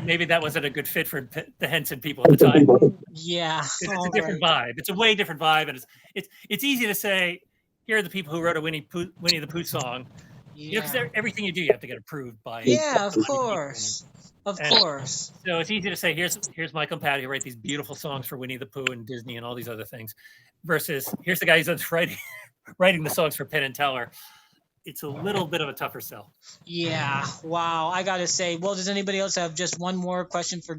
Speaker 5: maybe that wasn't a good fit for the Henson people at the time.
Speaker 2: Yeah.
Speaker 5: It's a different vibe. It's a way different vibe, and it's easy to say, here are the people who wrote a Winnie the Pooh song.
Speaker 2: Yeah.
Speaker 5: Because everything you do, you have to get approved by.
Speaker 2: Yeah, of course. Of
Speaker 5: And
Speaker 2: course.
Speaker 5: So it's easy to say, here's Michael and Patty who write these beautiful songs for Winnie the Pooh and Disney and all these other things, versus here's the guy who's writing the songs for Penn and Teller. It's a little bit of a tougher sell.
Speaker 2: Yeah. Wow. I gotta say. Well, does anybody else have just one more question for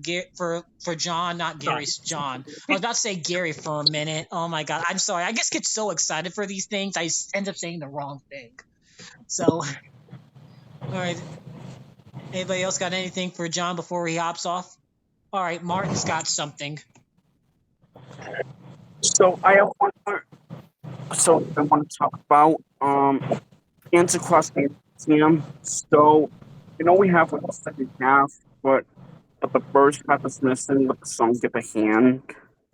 Speaker 2: John? Not Gary. John. I was about to say Gary for a minute. Oh my God. I'm sorry. I just get so excited for these things. I end up saying the wrong thing. So, all right. Anybody else got anything for John before he hops off? All right. Martin's got something.
Speaker 4: So I have one more. So I want to talk about Hands Across the Museum. So we have like the second half, but the first half is missing with the song "Give a Hand."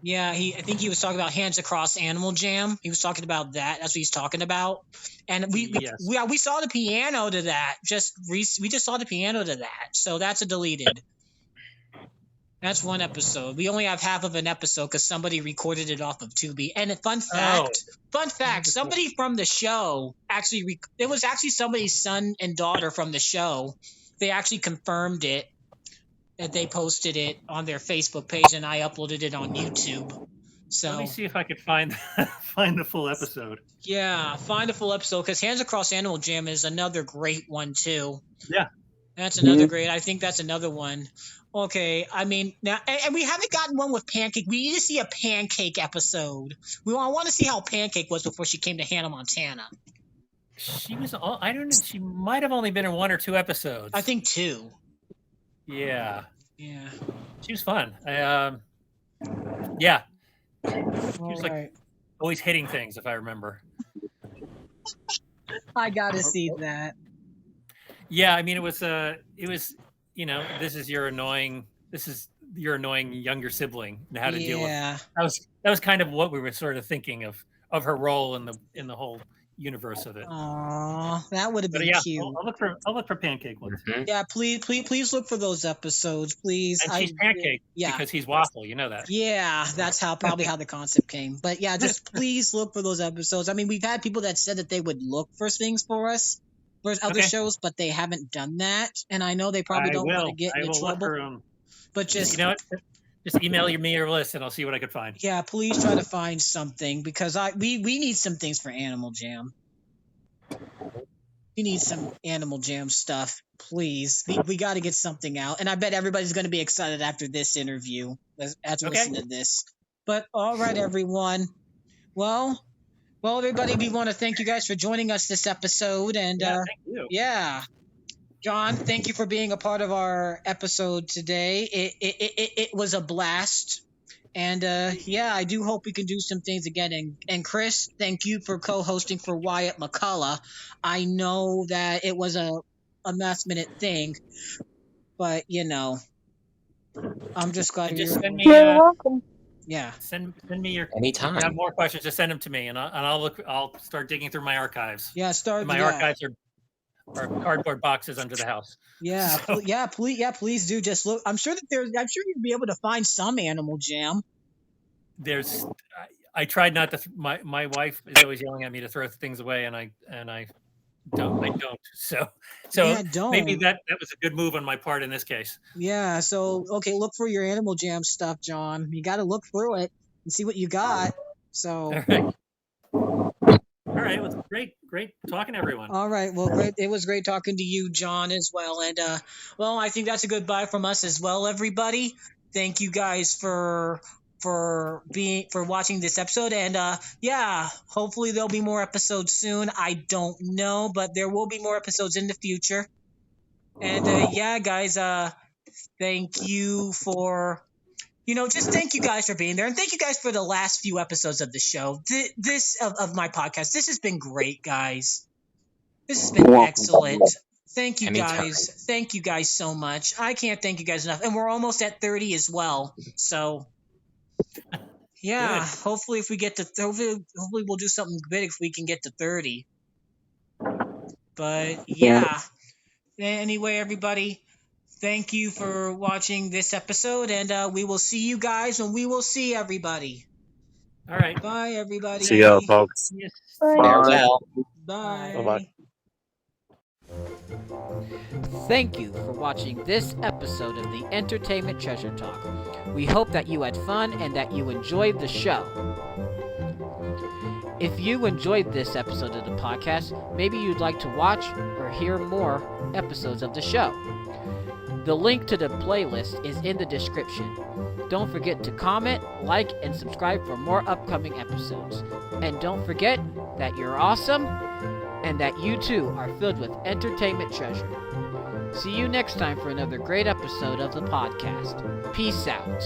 Speaker 2: Yeah, I think he was talking about Hands Across Animal Jam. He was talking about that. That's what he's talking about. And we saw the piano to that. We just saw the piano to that. So that's a deleted. That's one episode. We only have half of an episode because somebody recorded it off of Tubi. And fun fact, somebody from the show it was actually somebody's son and daughter from the show. They actually confirmed it. And they posted it on their Facebook page, and I uploaded it on YouTube. So
Speaker 5: let me see if I could find the full episode.
Speaker 2: Yeah, find the full episode, because Hands Across Animal Jam is another great one too.
Speaker 5: Yeah,
Speaker 2: that's another great. I think that's another one. Okay, I mean now, and we haven't gotten one with Pancake. We need to see a Pancake episode. I want to see how Pancake was before she came to Hannah Montana.
Speaker 5: She was. I don't know. She might have only been in 1 or 2 episodes.
Speaker 2: I think 2.
Speaker 5: Yeah.
Speaker 2: Yeah.
Speaker 5: She was fun. Yeah. She was like always hitting things, if I remember.
Speaker 2: I gotta see that.
Speaker 5: Yeah, I mean, it was. This is your annoying younger sibling and how to deal with. That was kind of what we were sort of thinking of her role in the whole universe of it.
Speaker 2: Aww, that would have been cute.
Speaker 5: I'll look for Pancake ones.
Speaker 7: Mm-hmm.
Speaker 2: Yeah, please look for those episodes, please.
Speaker 5: And she's Pancake because he's waffle, you know that.
Speaker 2: Yeah, that's probably how the concept came. But yeah, just please look for those episodes. I mean, we've had people that said that they would look for things for us for other shows, but they haven't done that. And I know they probably don't want to get into trouble. But just
Speaker 5: just email me your list and I'll see what I could find.
Speaker 2: Yeah, please try to find something, because we need some things for Animal Jam. We need some Animal Jam stuff, please. We got to get something out, and I bet everybody's going to be excited after this interview as we listen to this. But all right, everyone. Well, everybody, we want to thank you guys for joining us this episode, and
Speaker 5: thank you.
Speaker 2: Yeah. John, thank you for being a part of our episode today. It was a blast. And I do hope we can do some things again. And Chris, thank you for co-hosting for Wyatt McCullough. I know that it was a last-minute thing, but I'm just glad
Speaker 5: you're
Speaker 6: welcome.
Speaker 2: Yeah.
Speaker 5: Send me your
Speaker 7: anytime.
Speaker 5: If you have more questions, just send them to me, and I'll start digging through my archives.
Speaker 2: Yeah,
Speaker 5: archives are cardboard boxes under the house.
Speaker 2: Yeah, please do. Just look. I'm sure you'll be able to find some Animal Jam.
Speaker 5: I tried not to. My wife is always yelling at me to throw things away, and I don't. So
Speaker 2: don't.
Speaker 5: Maybe that was a good move on my part in this case.
Speaker 2: Yeah. So okay, look for your Animal Jam stuff, John. You got to look through it and see what you got. So.
Speaker 5: All right. It was great talking to everyone.
Speaker 2: All right. Well, great. It was great talking to you, John, as well. And I think that's a goodbye from us as well, everybody. Thank you guys for watching this episode, and hopefully there'll be more episodes soon. I don't know, but there will be more episodes in the future. And guys, thank you for thank you guys for being there, and thank you guys for the last few episodes of the show. Of my podcast. This has been great, guys. This has been excellent. Thank you guys. Thank you guys so much. I can't thank you guys enough. And we're almost at 30 as well. So yeah, good. Hopefully if we get to hopefully we'll do something big if we can get to 30. But yeah. Anyway, everybody, thank you for watching this episode, and we will see you guys when we will see everybody.
Speaker 5: All right.
Speaker 2: Bye, everybody.
Speaker 3: See ya, folks.
Speaker 5: Yes.
Speaker 6: Bye.
Speaker 7: Farewell.
Speaker 2: Bye.
Speaker 3: Bye-bye.
Speaker 1: Thank you for watching this episode of the Entertainment Treasure Talk. We hope that you had fun and that you enjoyed the show. If you enjoyed this episode of the podcast, maybe you'd like to watch or hear more episodes of the show. The link to the playlist is in the description. Don't forget to comment, like, and subscribe for more upcoming episodes. And don't forget that you're awesome and that you too are filled with entertainment treasure. See you next time for another great episode of the podcast. Peace out.